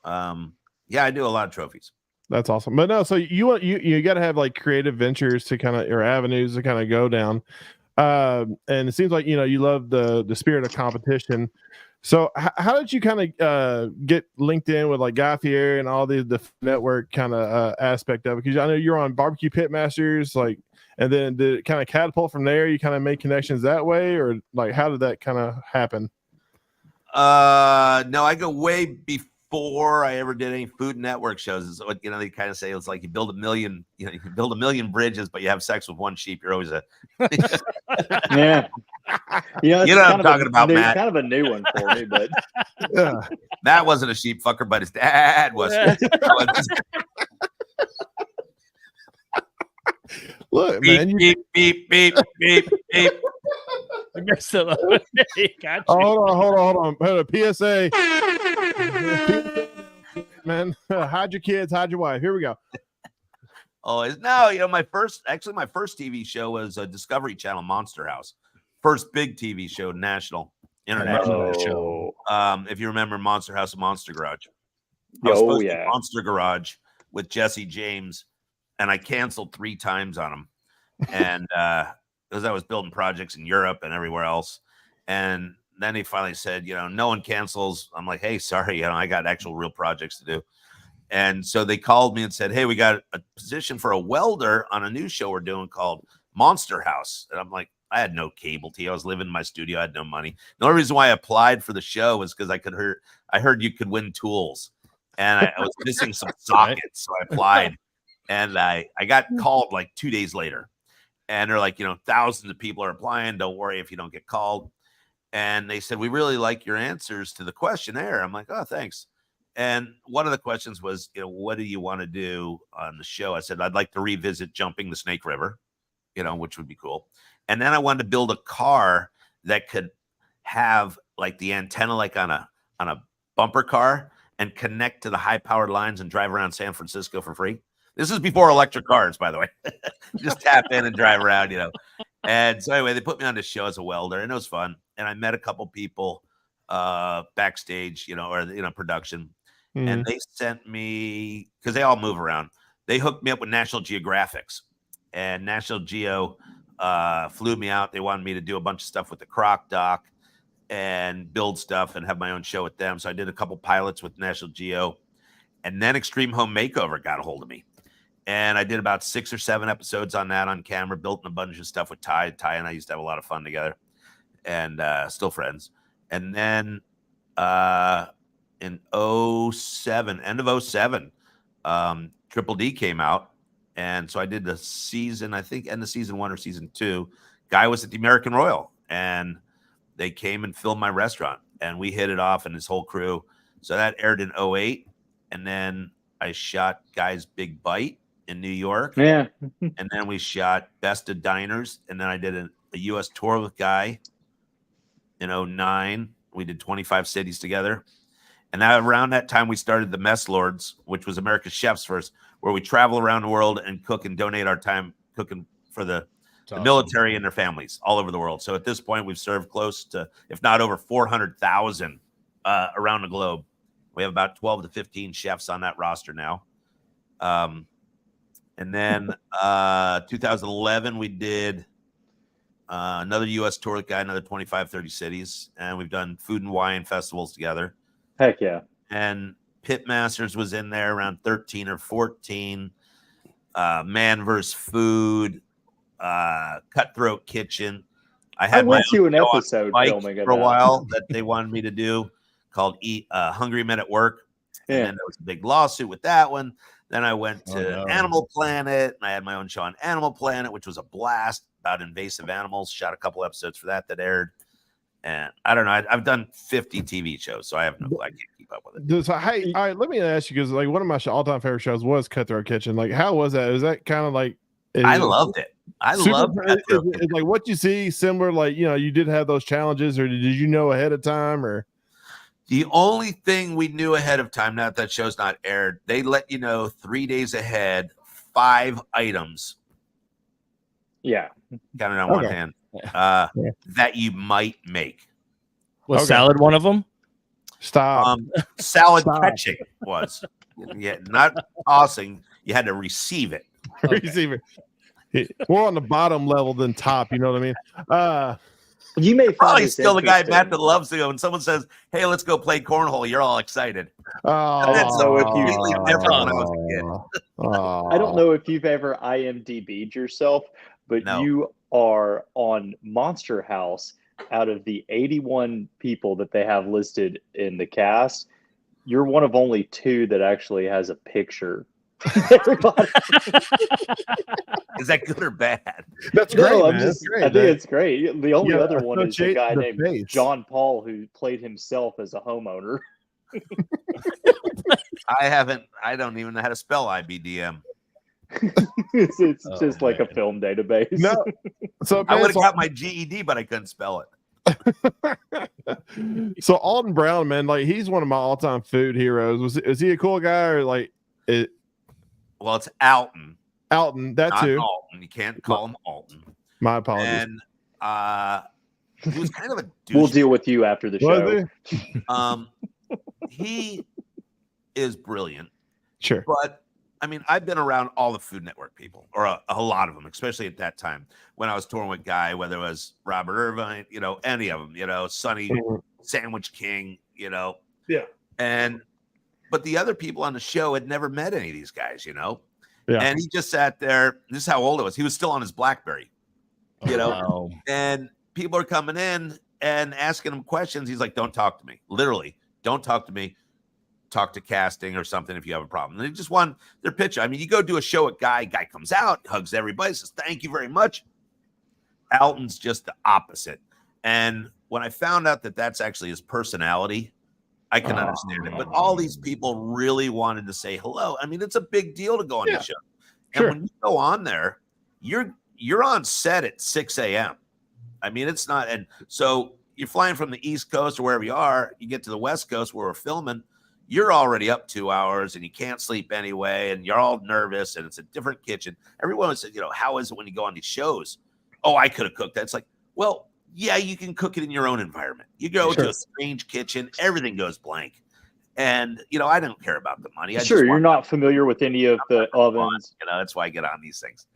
Speaker 4: Yeah, I do a lot of trophies.
Speaker 1: That's awesome. But no, so you got to have like creative ventures to kind of, or avenues to kind of go down. And it seems like you love the spirit of competition. So how did you kind of get linked in with like Guy Fieri and all the network kind of aspect of it? Because I know you're on Barbecue Pitmasters, like, and then did it kind of catapult from there? You kind of make connections that way, or like how did that kind of happen?
Speaker 4: No, I go way before I ever did any Food Network shows. Is what they kind of say. It's like you build a million bridges, but you have sex with one sheep. You're always a
Speaker 3: Yeah.
Speaker 4: You know what I'm talking about, Matt.
Speaker 3: Kind of a new one for me, but
Speaker 1: Yeah.
Speaker 4: Matt wasn't a sheep fucker, but his dad was.
Speaker 1: Look,
Speaker 4: beep,
Speaker 1: man.
Speaker 4: beep, beep, beep, beep, beep.
Speaker 2: Gotcha.
Speaker 1: Hold on. PSA. Man, hide your kids, hide your wife. Here we go.
Speaker 4: No, my first TV show was a Discovery Channel Monster House. First big TV show, international show. If you remember Monster House and Monster Garage. I was supposed to do Monster Garage with Jesse James, and I canceled 3 times on him. And because I was building projects in Europe and everywhere else. And then he finally said, no one cancels. I'm like, hey, sorry, I got actual real projects to do. And so they called me and said, hey, we got a position for a welder on a new show we're doing called Monster House. And I'm like, I had no cable TV. I was living in my studio. I had no money. The only reason why I applied for the show was because I heard you could win tools, and I was missing some sockets. So I applied, and I got called like 2 days later, and they're like, thousands of people are applying. Don't worry if you don't get called. And they said, we really like your answers to the questionnaire. I'm like, oh, thanks. And one of the questions was, what do you want to do on the show? I said, I'd like to revisit jumping the Snake River, which would be cool. And then I wanted to build a car that could have like the antenna, like on a bumper car, and connect to the high powered lines and drive around San Francisco for free. This is before electric cars, by the way. Just tap in and drive around, And so anyway, they put me on this show as a welder, and it was fun. And I met a couple people backstage, or production.
Speaker 1: Mm-hmm.
Speaker 4: And they sent me, because they all move around, they hooked me up with National Geographics. And National Geo flew me out. They wanted me to do a bunch of stuff with the Croc Doc and build stuff and have my own show with them. So I did a couple pilots with National Geo. And then Extreme Home Makeover got a hold of me. And I did about 6 or 7 episodes on that on camera, built a bunch of stuff with Ty. Ty and I used to have a lot of fun together, and still friends. And then in 2007, end of 2007, Triple D came out. And so I did the season, I think end of season 1 or season 2. Guy was at the American Royal, and they came and filmed my restaurant, and we hit it off, and his whole crew. So that aired in 2008. And then I shot Guy's Big Bite in New York.
Speaker 3: Yeah.
Speaker 4: And then we shot Best of Diners. And then I did a U.S. tour with Guy in 2009. We did 25 cities together. And around that time, we started the Mess Lords, which was America's Chefs First, where we travel around the world and cook and donate our time cooking for the military and their families all over the world. So at this point, we've served close to, if not over 400,000 around the globe We have about 12 to 15 chefs on that roster now. And then 2011, we did another U.S. tour with Guy, another 25, 30 cities. And we've done food and wine festivals together.
Speaker 3: Heck yeah.
Speaker 4: And Pitmasters was in there around 13 or 14. Man vs. Food, Cutthroat Kitchen.
Speaker 3: I went to an episode filming
Speaker 4: for a while that they wanted me to do called Hungry Men at Work. And then there was a big lawsuit with that one. Then I went to Animal Planet, and I had my own show on Animal Planet, which was a blast about invasive animals. Shot a couple episodes for that aired. And I don't know. I've done 50 TV shows, so I have no clue. I can't keep up with it.
Speaker 1: So, hey, all right, let me ask you, because like one of my all-time favorite shows was Cutthroat Kitchen. Like, how was that? Was that kind of like?
Speaker 4: I loved it. I loved
Speaker 1: it. Like what you see similar, like, you know, you did have those challenges, or did you know ahead of time, or?
Speaker 4: The only thing we knew ahead of time, now that show's not aired, they let you know 3 days ahead, 5 items.
Speaker 3: Yeah.
Speaker 4: Counted on one hand. That you might make.
Speaker 2: Was salad one of them?
Speaker 1: Stop.
Speaker 4: Salad catching was. Yeah, not tossing. You had to receive it.
Speaker 1: Receive it. More on the bottom level than top. You know what I mean?
Speaker 3: You may
Speaker 4: probably still the guy Matt that loves to go. When someone says, "Hey, let's go play cornhole," you're all excited.
Speaker 3: I don't know if you
Speaker 4: different when I was a kid.
Speaker 3: I don't know if you've ever IMDb'd yourself, but you are on Monster House. Out of the 81 people that they have listed in the cast, you're one of only 2 that actually has a picture. Everybody.
Speaker 4: Is that good or bad?
Speaker 1: That's great.
Speaker 3: No,
Speaker 1: I think
Speaker 3: it's great. The only other one is a guy named
Speaker 1: face.
Speaker 3: John Paul, who played himself as a homeowner.
Speaker 4: I don't even know how to spell IBDM.
Speaker 3: it's just like a film database.
Speaker 1: No, so
Speaker 4: I would have got my GED, but I couldn't spell it.
Speaker 1: So Alton Brown, man, like he's one of my all-time food heroes. Is he a cool guy, or like it?
Speaker 4: Well, it's Alton.
Speaker 1: Alton, that
Speaker 4: not
Speaker 1: too.
Speaker 4: Alton. You can't call him Alton.
Speaker 1: My apologies.
Speaker 4: And he was kind of a douche.
Speaker 3: We'll deal with you after the show.
Speaker 4: He is brilliant.
Speaker 1: Sure.
Speaker 4: But I mean, I've been around all the Food Network people, or a lot of them, especially at that time when I was touring with Guy, whether it was Robert Irvine, you know, any of them, you know, Sonny, Sandwich King, you know.
Speaker 1: Yeah.
Speaker 4: But the other people on the show had never met any of these guys, you know.
Speaker 1: Yeah.
Speaker 4: And he just sat there. This is how old it was. He was still on his BlackBerry, you know. And people are coming in and asking him questions. He's like, "Don't talk to me." Literally, don't talk to me. Talk to casting or something if you have a problem. And they just want their picture. I mean, you go do a show at Guy comes out, hugs everybody, says, "Thank you very much." Alton's just the opposite. And when I found out that that's actually his personality, I can understand it. But all these people really wanted to say hello. I mean, it's a big deal to go on the show. And when you go on there, you're on set at 6 a.m. I mean, it's not. And so you're flying from the East Coast or wherever you are, you get to the West Coast where we're filming, you're already up 2 hours and you can't sleep anyway. And you're all nervous and it's a different kitchen. Everyone said, you know, how is it when you go on these shows? Oh, I could have cooked that. It's like, well, yeah, you can cook it in your own environment. You go to a strange kitchen, everything goes blank. And, you know, I don't care about the money.
Speaker 3: You're not familiar with any of the ovens.
Speaker 4: You know, that's why I get on these things.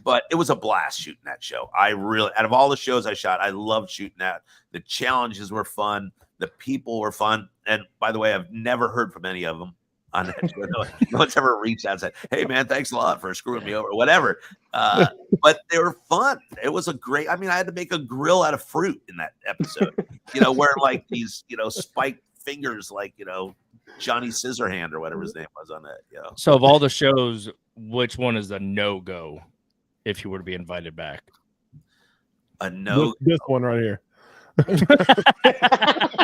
Speaker 4: But it was a blast shooting that show. I really, out of all the shows I shot, I loved shooting that. The challenges were fun. The people were fun. And by the way, I've never heard from any of them on that show. No one's ever reached out and said, "Hey, man, thanks a lot for screwing me over," whatever. But they were fun. It was a great, I mean, I had to make a grill out of fruit in that episode, you know, where like these, you know, spiked fingers, like, you know, Johnny Scissorhand or whatever his name was on that. You know?
Speaker 2: So of all the shows, which one is a no-go if you were to be invited back?
Speaker 4: A no.
Speaker 1: This one right here.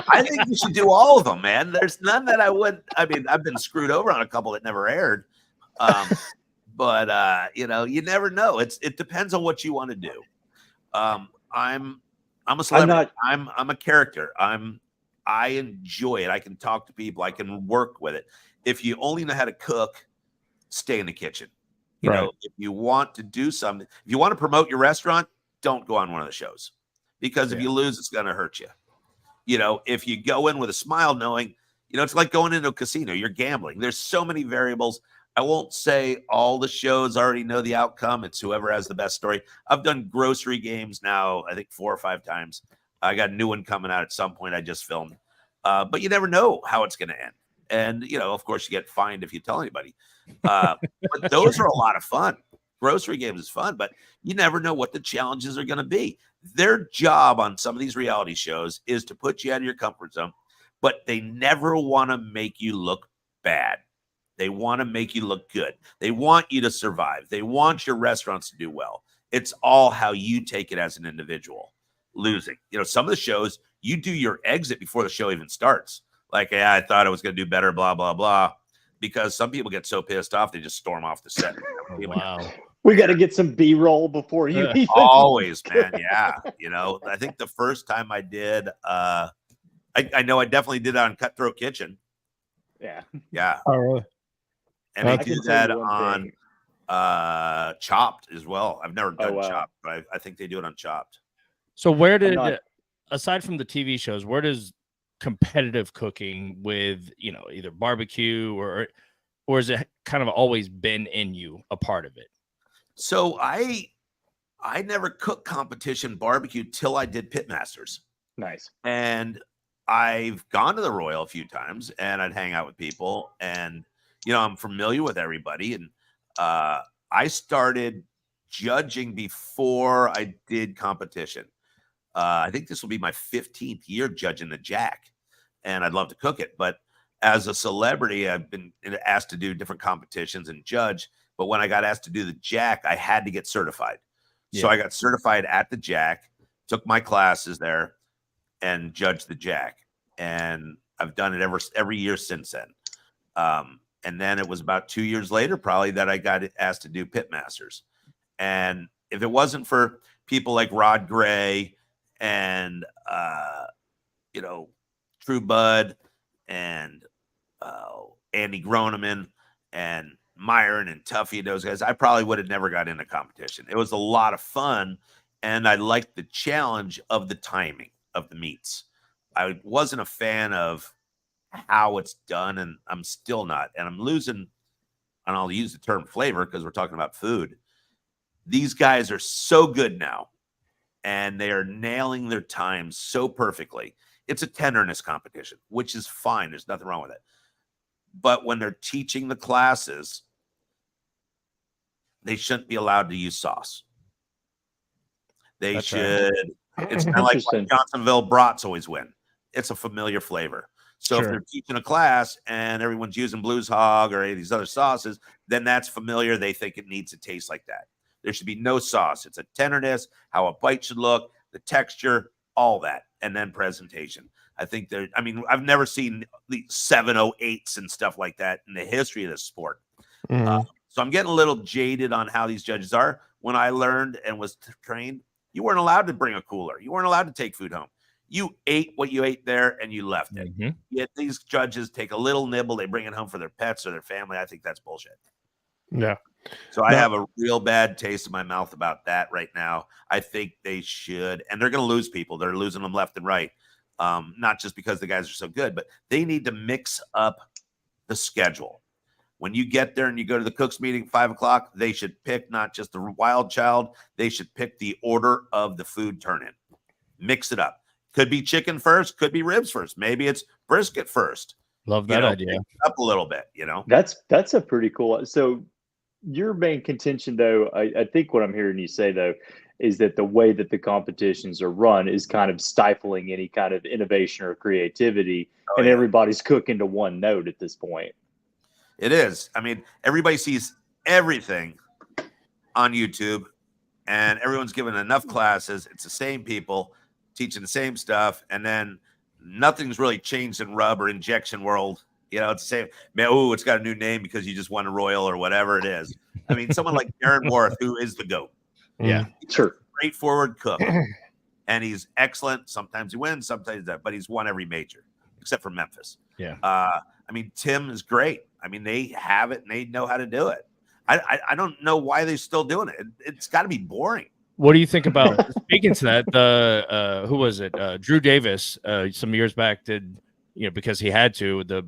Speaker 4: I think you should do all of them, man. There's none that I wouldn't. I mean, I've been screwed over on a couple that never aired. But you know, you never know. It depends on what you want to do. I'm a celebrity. I'm a character. I enjoy it. I can talk to people. I can work with it. If you only know how to cook, stay in the kitchen. You know, if you want to do something, if you want to promote your restaurant, don't go on one of the shows, because if you lose, it's going to hurt you. You know, if you go in with a smile, knowing You know, it's like going into a casino. You're gambling. There's so many variables. I won't say all the shows already know the outcome. It's whoever has the best story. I've done grocery games now, I think 4 or 5 times. I got a new one coming out at some point I just filmed. But you never know how it's going to end. And, you know, of course, you get fined if you tell anybody. But those are a lot of fun. Grocery games is fun, but you never know what the challenges are going to be. Their job on some of these reality shows is to put you out of your comfort zone, but they never want to make you look bad. They want to make you look good. They want you to survive. They want your restaurants to do well. It's all how you take it as an individual. Losing. You know, some of the shows, you do your exit before the show even starts. Like, yeah, I thought I was going to do better, blah, blah, blah. Because some people get so pissed off, they just storm off the set.
Speaker 2: Oh, wow.
Speaker 3: We got to get some B-roll before you even.
Speaker 4: Always, man. Yeah. You know, I think the first time I did, I know I definitely did it on Cutthroat Kitchen.
Speaker 3: Yeah.
Speaker 4: Yeah.
Speaker 1: Oh, really?
Speaker 4: And
Speaker 1: I
Speaker 4: they
Speaker 3: can
Speaker 4: do
Speaker 3: tell
Speaker 4: that
Speaker 3: you one
Speaker 4: on
Speaker 3: thing.
Speaker 4: Chopped as well. I've never done
Speaker 3: wow.
Speaker 4: Chopped, but I think they do it on Chopped.
Speaker 2: So where did,
Speaker 3: not-
Speaker 2: aside from the TV shows, where does competitive cooking with, you know, either barbecue or has it kind of always been in you, a part of it?
Speaker 4: So I never cooked competition barbecue till I did Pitmasters.
Speaker 3: Nice.
Speaker 4: And I've gone to the Royal a few times and I'd hang out with people and, you know, I'm familiar with everybody. And I started judging before I did competition. I think this will be my 15th year judging the Jack, and I'd love to cook it. But as a celebrity, I've been asked to do different competitions and judge. But when I got asked to do the Jack, I had to get certified. So I got certified at the Jack, took my classes there, and judged the Jack. And I've done it every year since then. And then it was about 2 years later, probably, that I got asked to do Pitmasters. And if it wasn't for people like Rod Gray and you know, True Bud and Andy Groneman and Myron and Tuffy and those guys, I probably would have never got into competition. It was a lot of fun, and I liked the challenge of the timing of the meats. I wasn't a fan of how it's done, and I'm still not. And I'm losing, and I'll use the term flavor because we're talking about food. These guys are so good now, and they are nailing their time so perfectly. It's a tenderness competition, which is fine. There's nothing wrong with it. But when they're teaching the classes, they shouldn't be allowed to use sauce. They
Speaker 2: That's
Speaker 4: should. It's kind of like
Speaker 3: Interesting.
Speaker 4: Johnsonville brats always win. It's a familiar flavor. So if
Speaker 2: Sure.
Speaker 4: they're teaching a class and everyone's using Blues Hog or any of these other sauces, then that's familiar. They think it needs to taste like that. There should be no sauce. It's a tenderness, how a bite should look, the texture, all that, and then presentation. I think I've never seen the 708s and stuff like that in the history of this sport.
Speaker 1: Mhm.
Speaker 4: So I'm getting a little jaded on how these judges are. When I learned and was trained, you weren't allowed to bring a cooler. You weren't allowed to take food home. You ate what you ate there and you left it.
Speaker 2: Mhm.
Speaker 4: Yet these judges take a little nibble, they bring it home for their pets or their family. I think that's bullshit.
Speaker 1: Yeah.
Speaker 4: So I
Speaker 1: No.
Speaker 4: have a real bad taste in my mouth about that right now. I think they should, and they're going to lose people. They're losing them left and right. Not just because the guys are so good, but they need to mix up the schedule. When you get there and you go to the cooks meeting at 5 o'clock, they should pick not just the wild child. They should pick the order of the food turn-in. Mix it up. Could be chicken first, could be ribs first. Maybe it's brisket first.
Speaker 2: Love that idea.
Speaker 4: Mix it up a little bit, you know.
Speaker 3: That's a pretty cool. So your main contention, though, I think what I'm hearing you say, though, is that the way that the competitions are run is kind of stifling any kind of innovation or creativity, and
Speaker 4: yeah.
Speaker 3: everybody's cooking to one note at this point.
Speaker 4: It is. I mean, everybody sees everything on YouTube, and everyone's given enough classes. It's the same people teaching the same stuff, and then nothing's really changed in rub or injection world. You know, it's the same. Man, oh, it's got a new name because you just won a Royal or whatever it is. I mean, someone like Darren Worth, who is the GOAT.
Speaker 2: Yeah.
Speaker 3: Sure.
Speaker 4: Straightforward cook, and he's excellent. Sometimes he wins, sometimes that, but he's won every major except for Memphis.
Speaker 2: Yeah.
Speaker 4: I mean, Tim is great. I mean, they have it and they know how to do it. I don't know why they're still doing it. It's got to be boring.
Speaker 2: What do you think about speaking to that? The who was it? Drew Davis some years back did because he had to, the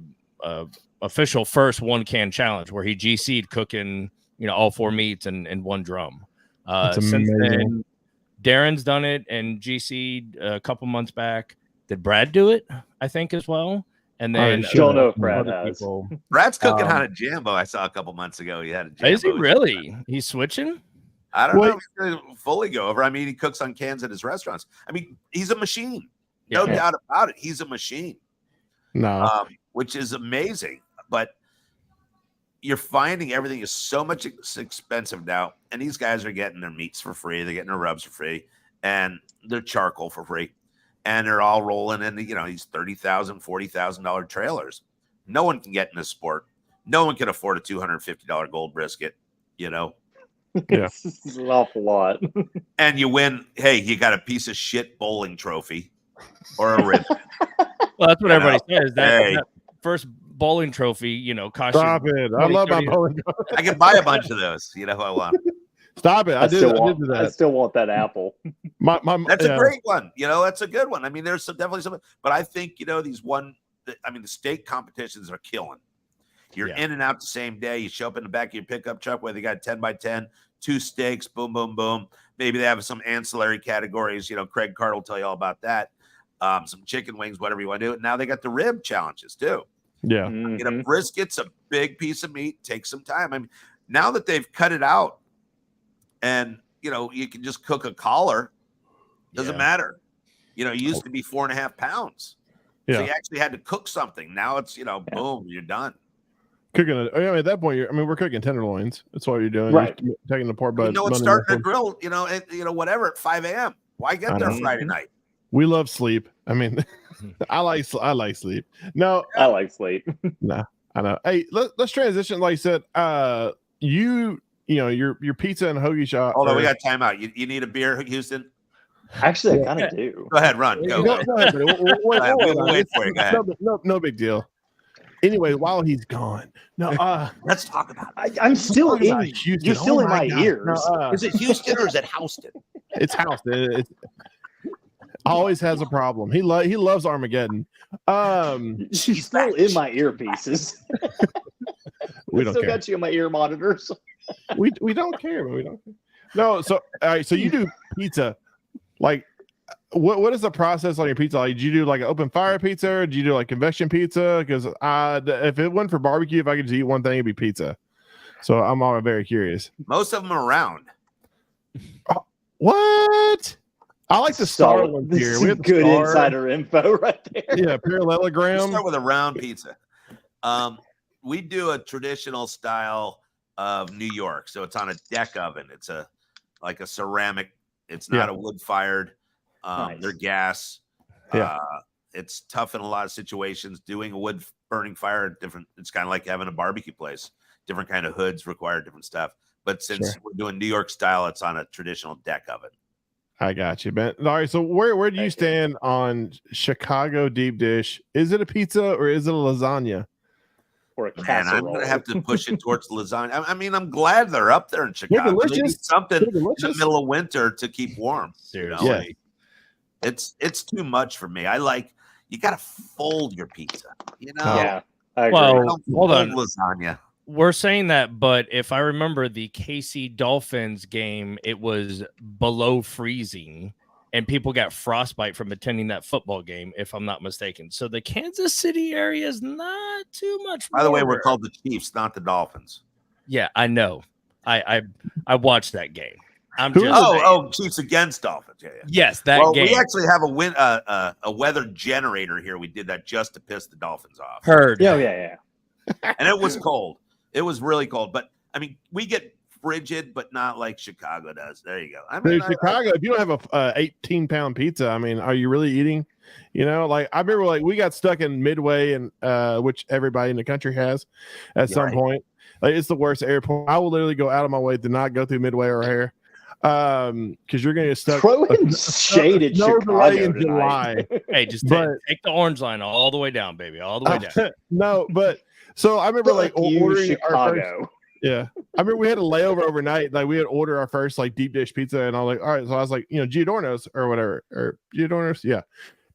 Speaker 2: official first 1-can challenge where he GC'd cooking, all 4 meats in one drum.
Speaker 1: That's
Speaker 2: Since
Speaker 1: amazing.
Speaker 2: then, Darren's done it and GC'd a couple months back. Did Brad do it? I think as well. And then
Speaker 3: Don't know if Brad
Speaker 2: other
Speaker 3: has.
Speaker 2: people.
Speaker 4: Brad's cooking
Speaker 2: Um,
Speaker 4: on a Jambo. I saw a couple months ago. He had a Jambo.
Speaker 2: Is he really? He's switching?
Speaker 4: I don't
Speaker 1: Wait.
Speaker 4: know if he's going to fully go over. I mean, he cooks on cans at his restaurants. I mean, he's a machine. No
Speaker 2: Yeah.
Speaker 4: doubt about it. He's a machine,
Speaker 1: No.
Speaker 4: which is amazing. But you're finding everything is so much expensive now. And these guys are getting their meats for free. They're getting their rubs for free. And their charcoal for free. And they're all rolling in, these $30,000, $40,000 trailers. No one can get in this sport. No one can afford a $250 gold brisket,
Speaker 1: Yeah.
Speaker 3: This is an awful lot.
Speaker 4: and you win. Hey, you got a piece of shit bowling trophy or a rib.
Speaker 2: Well, that's what everybody says.
Speaker 4: Hey.
Speaker 2: That first bowling trophy, cost
Speaker 1: Stop
Speaker 2: you
Speaker 1: it. I love my
Speaker 2: 30.
Speaker 1: bowling.
Speaker 4: I can buy a bunch of those. You know who I want.
Speaker 1: Stop it. I did do
Speaker 3: I
Speaker 1: that.
Speaker 3: still want that apple.
Speaker 1: My,
Speaker 4: That's
Speaker 1: yeah.
Speaker 4: a great one. That's a good one. I mean, there's definitely some, but I think, the state competitions are killing. You're
Speaker 2: Yeah.
Speaker 4: in and out the same day. You show up in the back of your pickup truck where they got 10 by 10, 2 steaks, boom, boom, boom. Maybe they have some ancillary categories. Craig Card will tell you all about that. Some chicken wings, whatever you want to do. Now they got the rib challenges too.
Speaker 1: Yeah.
Speaker 3: Mhm.
Speaker 4: Brisket's a big piece of meat. Takes some time. I mean, now that they've cut it out and, you can just cook a collar, doesn't
Speaker 2: Yeah.
Speaker 4: matter. It used to be 4.5 pounds. So
Speaker 1: Yeah.
Speaker 4: you actually had to cook something. Now it's, boom, you're done.
Speaker 1: Cooking it. At that point, we're cooking tenderloins. That's what you're doing.
Speaker 3: Right.
Speaker 1: You're taking the pork butt.
Speaker 4: It's
Speaker 1: running
Speaker 4: starting
Speaker 1: the-
Speaker 4: a grill, whatever at 5 a.m. Why get there
Speaker 1: know.
Speaker 4: Friday night?
Speaker 1: We love sleep. I like sleep. No,
Speaker 3: I like sleep.
Speaker 1: I know. Hey, let's transition. Like I said, your pizza and hoagie shop.
Speaker 4: Although we got time out. You need a beer, Houston?
Speaker 3: Actually, I kind of do.
Speaker 4: Go ahead, run. Go.
Speaker 1: Go ahead, buddy. Wait,
Speaker 4: ahead.
Speaker 1: hold
Speaker 4: We'll
Speaker 1: on.
Speaker 4: wait for you. Go ahead.
Speaker 1: No big deal. Anyway, while he's gone, no,
Speaker 4: Let's talk about it.
Speaker 3: I'm still
Speaker 1: talking about
Speaker 3: in.
Speaker 1: Houston.
Speaker 3: You're still
Speaker 1: Oh
Speaker 3: in my
Speaker 1: God.
Speaker 3: ears.
Speaker 1: No,
Speaker 4: Is it Houston or is it Houston?
Speaker 1: it's house. It always has a problem. He loves Armageddon.
Speaker 3: She's still in my earpieces.
Speaker 1: We
Speaker 3: I
Speaker 1: don't
Speaker 3: still
Speaker 1: care.
Speaker 3: got you in my ear monitors.
Speaker 1: We don't care. We don't. No. So all right. So you do pizza. Like, what is the process on your pizza? Like, do you do like an open fire pizza, or do you do like convection pizza? Because if it went for barbecue, if I could just eat one thing, it'd be pizza. So I'm all very curious.
Speaker 4: Most of them are round.
Speaker 1: What? I like the star
Speaker 3: Solid.
Speaker 1: ones
Speaker 3: This
Speaker 1: here.
Speaker 3: is
Speaker 1: We have the
Speaker 3: good
Speaker 1: star.
Speaker 3: insider info right there.
Speaker 1: Yeah,
Speaker 4: We
Speaker 1: parallelogram.
Speaker 4: start with a round pizza. We do a traditional style of New York. So it's on a deck oven. It's like a ceramic. It's not
Speaker 1: Yeah.
Speaker 4: a wood fired.
Speaker 3: Nice.
Speaker 4: They're gas.
Speaker 1: Yeah.
Speaker 4: It's tough in a lot of situations. Doing a wood burning fire, different. It's kind of like having a barbecue place. Different kind of hoods require different stuff. But since we're doing New York style, it's on a traditional deck oven.
Speaker 1: I got you, Ben. All right. So where do you
Speaker 3: Thank you.
Speaker 1: stand on Chicago deep dish? Is it a pizza or is it a lasagna?
Speaker 3: Or a
Speaker 4: Man,
Speaker 3: casserole.
Speaker 4: I'm going to have to push it towards lasagna. I mean, I'm glad they're up there in Chicago. They need
Speaker 1: delicious.
Speaker 4: something
Speaker 1: They're
Speaker 4: in the
Speaker 1: delicious.
Speaker 4: middle of winter to keep warm.
Speaker 2: Seriously.
Speaker 1: Yeah.
Speaker 4: Like, it's too much for me. You got to fold your pizza.
Speaker 3: Yeah, I agree.
Speaker 2: Well,
Speaker 4: I don't
Speaker 2: hold on.
Speaker 4: fold lasagna.
Speaker 2: We're saying that, but if I remember the KC Dolphins game, it was below freezing and people got frostbite from attending that football game, if I'm not mistaken. So the Kansas City area is not too much.
Speaker 4: By the way, we're
Speaker 2: warmer.
Speaker 4: called the Chiefs, not the Dolphins.
Speaker 2: Yeah, I know. I watched that game. I'm
Speaker 1: Who
Speaker 2: just
Speaker 1: is
Speaker 2: saying.
Speaker 4: Oh, Chiefs against Dolphins. Yeah.
Speaker 2: Yes, that
Speaker 4: Well,
Speaker 2: game.
Speaker 4: we actually have a weather generator here. We did that just to piss the Dolphins off.
Speaker 2: Heard.
Speaker 3: Yeah.
Speaker 4: And it was cold. It was really cold. But I mean, we get frigid, but not like Chicago does. There you go. I mean,
Speaker 1: Dude, Chicago, if you don't have a 18-pound pizza, I mean, are you really eating? Like I remember, like we got stuck in Midway, and which everybody in the country has at some
Speaker 4: Right.
Speaker 1: point. Like it's the worst airport. I will literally go out of my way to not go through Midway or O'Hare, because you're gonna get stuck.
Speaker 3: Throwing shade at
Speaker 1: No delay
Speaker 3: Chicago
Speaker 1: in
Speaker 3: tonight.
Speaker 1: July.
Speaker 2: Hey, just
Speaker 1: But-
Speaker 2: take the orange line all the way down, baby, all the way down.
Speaker 1: No, but so I remember like
Speaker 3: Fuck you,
Speaker 1: ordering our first.
Speaker 3: Chicago.
Speaker 1: Yeah, I remember we had a layover overnight. Like we had ordered our first like deep dish pizza, and I was like, all right. So I was like, Giordano's or whatever, or Giordano's, yeah.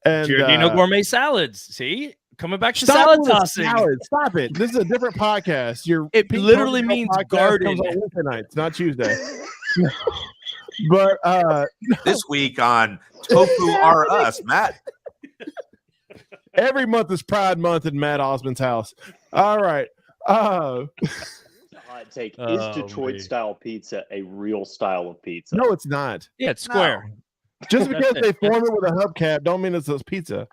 Speaker 1: And
Speaker 2: Giordino gourmet salads. See, Coming back to
Speaker 1: Stop
Speaker 2: salad
Speaker 1: with the
Speaker 2: tossing.
Speaker 1: salad. Stop it. This is a different podcast.
Speaker 2: It
Speaker 1: Pete
Speaker 2: literally
Speaker 1: Tony
Speaker 2: means
Speaker 1: podcast
Speaker 2: garden.
Speaker 1: comes on Wednesday nights, not Tuesday. But
Speaker 4: This week on Tofu R Us, Matt.
Speaker 1: every month is Pride Month in Matt Osmond's house. All right.
Speaker 3: Hot take.
Speaker 2: Oh,
Speaker 3: Is Detroit
Speaker 2: man.
Speaker 3: style pizza a real style of pizza?
Speaker 1: No, it's not.
Speaker 2: Yeah, it's square.
Speaker 1: Just
Speaker 2: That's
Speaker 1: because
Speaker 2: it.
Speaker 1: they form it with a hubcap don't mean it's a pizza.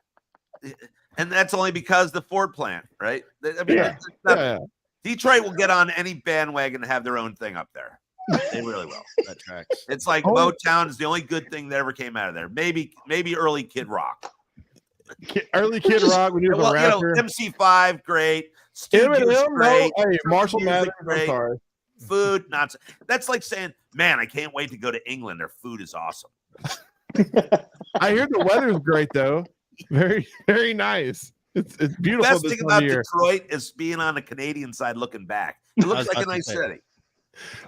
Speaker 4: And that's only because the Ford plant, right? I mean,
Speaker 1: Yeah.
Speaker 4: it's not-
Speaker 1: Yeah.
Speaker 4: Detroit will get on any bandwagon and have their own thing up there. They really will.
Speaker 2: That tracks.
Speaker 4: It's like
Speaker 1: Oh.
Speaker 4: Motown is the only good thing that ever came out of there. Maybe early Kid Rock.
Speaker 1: Early Kid Rock when you were
Speaker 4: Well,
Speaker 1: a
Speaker 4: you know,
Speaker 1: rapper.
Speaker 4: MC5, great. Stooges,
Speaker 1: Eminem,
Speaker 4: great.
Speaker 1: no. Hey, Marshall
Speaker 4: Music,
Speaker 1: Mathers, I'm
Speaker 4: great.
Speaker 1: sorry.
Speaker 4: Food, not so. That's like saying, man, I can't wait to go to England. Their food is awesome.
Speaker 1: I hear the weather's great though. Very, very nice. It's beautiful
Speaker 4: Best
Speaker 1: this
Speaker 4: thing
Speaker 1: time
Speaker 4: about
Speaker 1: of year.
Speaker 4: Detroit is being on the Canadian side looking back. It looks
Speaker 2: was
Speaker 4: like a
Speaker 2: about to
Speaker 4: nice
Speaker 2: say.
Speaker 4: city.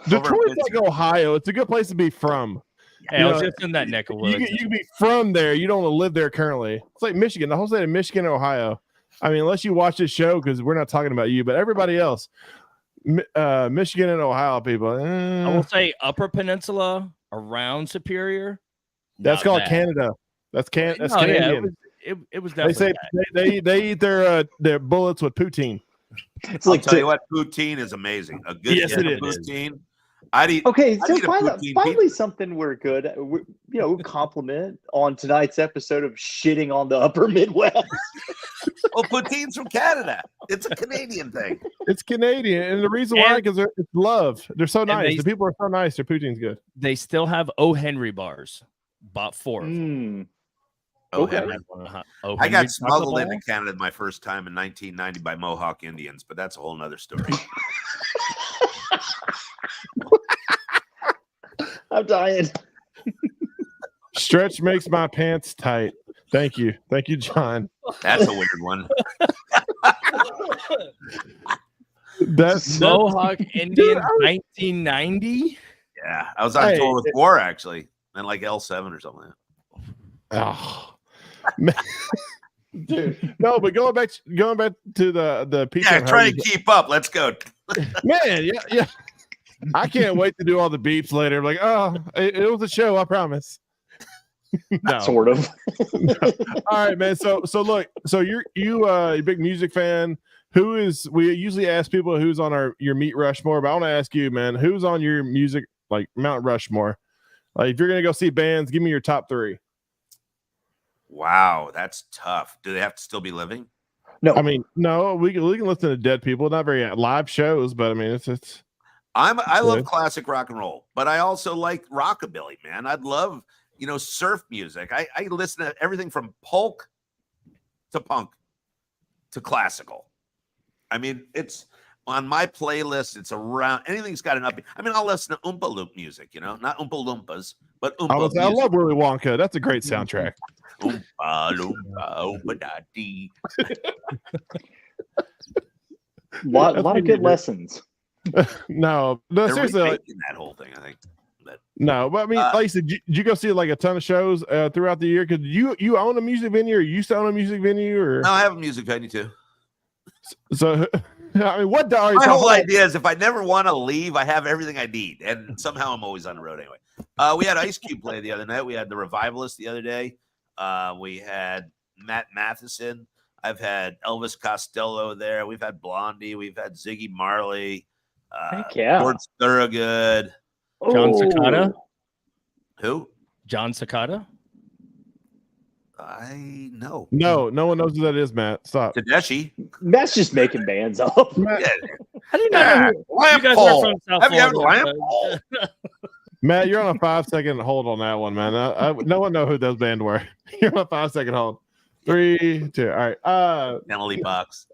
Speaker 1: Detroit's like Ohio. It's a good place to be from.
Speaker 2: Hey,
Speaker 1: You
Speaker 2: I was
Speaker 1: know,
Speaker 2: just in that neck of
Speaker 1: You
Speaker 2: woods.
Speaker 1: can be from there. You don't want to live there currently. It's like Michigan, the whole state of Michigan and Ohio. I mean, unless you watch this show, because we're not talking about you, but everybody else, Michigan and Ohio people.
Speaker 2: I will say Upper Peninsula around Superior.
Speaker 1: That's
Speaker 2: not
Speaker 1: called
Speaker 2: bad.
Speaker 1: Canada. That's That's
Speaker 2: No, yeah,
Speaker 1: Canadian.
Speaker 2: it was
Speaker 1: They say
Speaker 2: definitely bad.
Speaker 1: they eat their bullets with poutine.
Speaker 3: It's
Speaker 4: I'll
Speaker 3: like
Speaker 4: tell you what, poutine is amazing. A good
Speaker 1: Yes,
Speaker 4: can
Speaker 1: it
Speaker 4: of
Speaker 2: is.
Speaker 4: poutine. I'd eat.
Speaker 3: okay,
Speaker 4: I
Speaker 3: so
Speaker 4: need a poutine
Speaker 3: finally something we're good at. Compliment on tonight's episode of shitting on the Upper Midwest.
Speaker 4: Well, poutine's from Canada. It's a Canadian thing.
Speaker 1: It's Canadian, and the reason why
Speaker 2: And-
Speaker 1: because it's love. They're so nice.
Speaker 2: they-
Speaker 1: The people are so nice. Their poutine's good.
Speaker 2: They still have O. Henry bars. Bought 4 of them.
Speaker 4: Oh,
Speaker 3: Okay.
Speaker 4: Henry.
Speaker 2: O.
Speaker 4: I
Speaker 2: Henry
Speaker 4: got smuggled
Speaker 2: chocolate
Speaker 4: into Canada my first time in 1990 by Mohawk Indians, but that's a whole nother story.
Speaker 3: I'm dying.
Speaker 1: Stretch makes my pants tight. Thank you, John.
Speaker 4: That's a weird one.
Speaker 1: That's
Speaker 2: Mohawk Indian 1990.
Speaker 4: Yeah, I was on
Speaker 1: Hey,
Speaker 4: tour with War actually, and like L7 or something. Like that.
Speaker 1: oh, man. Dude. No, but going back to the pizza.
Speaker 4: Yeah,
Speaker 1: Hut,
Speaker 4: try to keep up. Let's go.
Speaker 1: man, yeah. I can't wait to do all the beeps later. Like, oh, it was a show, I promise. No.
Speaker 3: Sort of.
Speaker 1: All right, man. So look, so you're a big music fan. We usually ask people who's on your Meet Rushmore, but I want to ask you, man, who's on your music like Mount Rushmore? Like, if you're gonna go see bands, give me your top 3.
Speaker 4: Wow, that's tough. Do they have to still be living?
Speaker 3: No,
Speaker 1: I mean, no, we can listen to dead people, not very live shows, but I mean, it's.
Speaker 4: I love
Speaker 1: Good.
Speaker 4: classic rock and roll, but I also like rockabilly, man. I'd love, surf music. I listen to everything from polk to punk to classical. I mean, it's on my playlist. It's around anything's got an upbeat. I mean, I'll listen to Oompa Loop music, not Oompa Loompas, but Oompa
Speaker 1: I
Speaker 4: music.
Speaker 1: love Willy Wonka. That's a great soundtrack.
Speaker 4: Oompa Loompa, Oompa Da Dee.
Speaker 3: lot
Speaker 1: That's
Speaker 3: of
Speaker 1: what
Speaker 3: good
Speaker 1: you-
Speaker 3: lessons.
Speaker 1: No,
Speaker 4: They're
Speaker 1: seriously, like,
Speaker 4: remaking that whole thing, I think. But
Speaker 1: no, but I mean, like you said, did you go see like a ton of shows throughout the year? Because you own a music venue, or you used to own a music venue, or
Speaker 4: no, I have a music venue too.
Speaker 1: so. I mean, what? All right,
Speaker 4: My
Speaker 1: so
Speaker 4: whole
Speaker 1: hold on.
Speaker 4: idea is if I never want to leave, I have everything I need, and somehow I'm always on the road anyway. We had Ice Cube play the other night. We had the Revivalists the other day. We had Matt Matheson. I've had Elvis Costello there. We've had Blondie. We've had Ziggy Marley.
Speaker 3: Heck yeah.
Speaker 4: George Thorogood.
Speaker 2: John
Speaker 3: Oh.
Speaker 2: Cicada.
Speaker 4: Who?
Speaker 2: John Cicada.
Speaker 4: I know.
Speaker 1: No, no one knows who that is, Matt. Stop.
Speaker 4: Tedeschi.
Speaker 3: Matt's just making bands up.
Speaker 1: Matt,
Speaker 4: Yeah.
Speaker 2: How do you not know who you guys are
Speaker 4: Lamp
Speaker 2: from South
Speaker 4: Have you ever
Speaker 2: Florida?
Speaker 4: lamp pole?
Speaker 1: Matt, you're on a 5-second hold on that one, man. No one know who those bands were. You're on a 5-second hold. 3, 2. All right.
Speaker 4: Penalty box.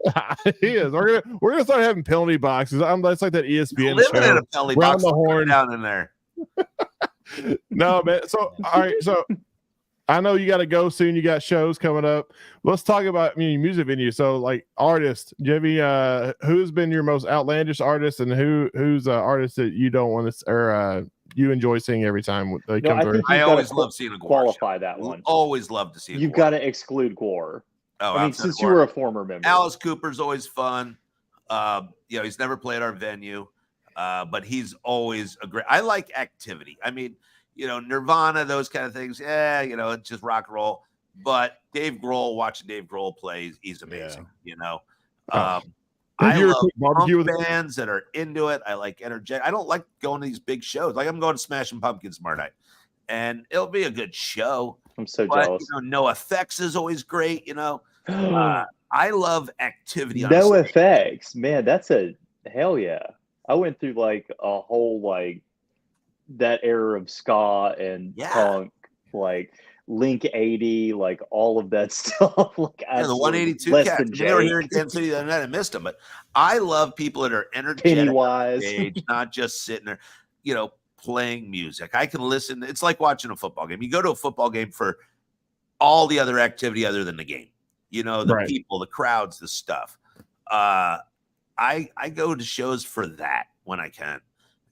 Speaker 1: He is. We're gonna start having penalty boxes. That's like that ESPN
Speaker 4: Living in
Speaker 1: show.
Speaker 4: a penalty
Speaker 1: Round
Speaker 4: box.
Speaker 1: the horn.
Speaker 4: Down in there.
Speaker 1: No, man. So all right. So I know you got to go soon. You got shows coming up. Let's talk about music venue. So like artists, Jimmy, who's been your most outlandish artist, and who's artist that you don't want to or you enjoy seeing every time they
Speaker 3: No,
Speaker 1: come
Speaker 3: I
Speaker 1: through?
Speaker 3: think
Speaker 4: I
Speaker 3: You've gotta
Speaker 4: always love seeing a Gwar
Speaker 3: Qualify
Speaker 4: show.
Speaker 3: that one.
Speaker 4: Always love to see a
Speaker 3: You've
Speaker 4: Gwar.
Speaker 3: got to exclude Gore.
Speaker 4: Oh,
Speaker 3: I mean,
Speaker 4: outside
Speaker 3: since
Speaker 4: of
Speaker 3: you
Speaker 4: Oregon.
Speaker 3: were a former member.
Speaker 4: Alice Cooper's always fun. He's never played our venue, but he's always a great. I like activity. I mean, Nirvana, those kind of things. Yeah, it's just rock and roll. But Dave Grohl, watching Dave Grohl play, he's amazing.
Speaker 1: Have
Speaker 4: I
Speaker 1: you ever
Speaker 4: love
Speaker 1: cooked barbecue with
Speaker 4: bands that are into it. I like energetic. I don't like going to these big shows. Like I'm going to Smashing Pumpkins tomorrow night, and it'll be a good show.
Speaker 3: I'm so
Speaker 4: But,
Speaker 3: jealous.
Speaker 4: No Effects is always great. I love activity. On
Speaker 3: No
Speaker 4: a stage.
Speaker 3: Effects, man. That's a hell yeah. I went through like a whole like that era of ska and punk, like Link 80, like all of that stuff. Like
Speaker 4: the 182
Speaker 3: less
Speaker 4: cats.
Speaker 3: than
Speaker 4: They were
Speaker 3: Jake.
Speaker 4: here in Kansas City the other night. I missed them, but I love people that are energetic,
Speaker 3: Pennywise.
Speaker 4: stage, not just sitting there, playing music. I can listen. It's like watching a football game. You go to a football game for all the other activity other than the game. The people, the crowds, the stuff. I go to shows for that when I can.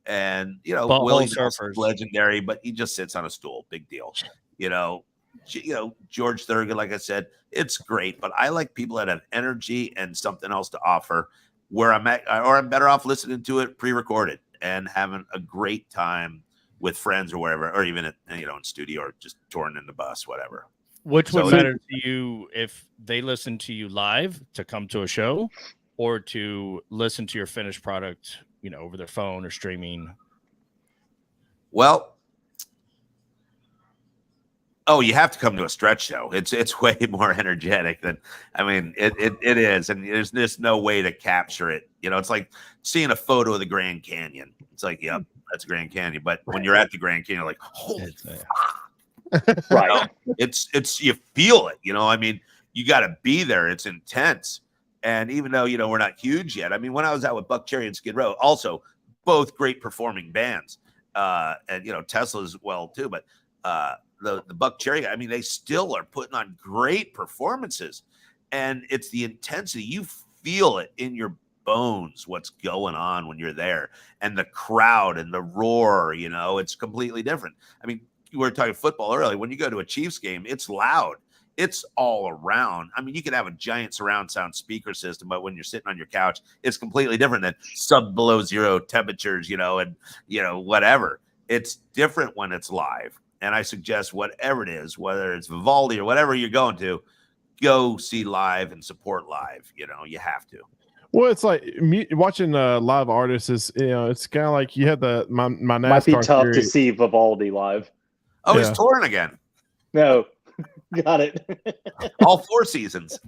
Speaker 4: And Willie Nelson's legendary, but he just sits on a stool. Big deal. George Thorogood, like I said, it's great, but I like people that have energy and something else to offer where I'm at, or I'm better off listening to it pre-recorded and having a great time with friends or wherever, or even in studio or just touring in the bus, whatever.
Speaker 2: Which would matter to you if they listen to you live to come to a show or to listen to your finished product, over their phone or streaming?
Speaker 4: Well, you have to come to a Stretch show. It's way more energetic than, it is. And there's just no way to capture it. It's like seeing a photo of the Grand Canyon. It's like, yep, that's Grand Canyon. But when you're at the Grand Canyon, you're like, holy fuck.
Speaker 3: Right.
Speaker 4: It's you feel it, you got to be there. It's intense. And even though, we're not huge yet, when I was out with Buck Cherry and Skid Row, also both great performing bands, and Tesla as well too. But the Buck Cherry, they still are putting on great performances, and it's the intensity. You feel it in your bones, what's going on when you're there, and the crowd and the roar, it's completely different. We were talking football earlier. When you go to a Chiefs game, it's loud. It's all around. You can have a giant surround sound speaker system, but when you're sitting on your couch, it's completely different than below zero temperatures, and whatever. It's different when it's live. And I suggest whatever it is, whether it's Vivaldi or whatever you're going to, go see live and support live. You have to.
Speaker 1: Well, it's like watching live artists is, it's kind of like you had my NASCAR.
Speaker 3: Might be tough
Speaker 1: theory.
Speaker 3: to see Vivaldi live.
Speaker 4: Oh, yeah. He's touring again.
Speaker 3: No, got it.
Speaker 4: All 4 seasons.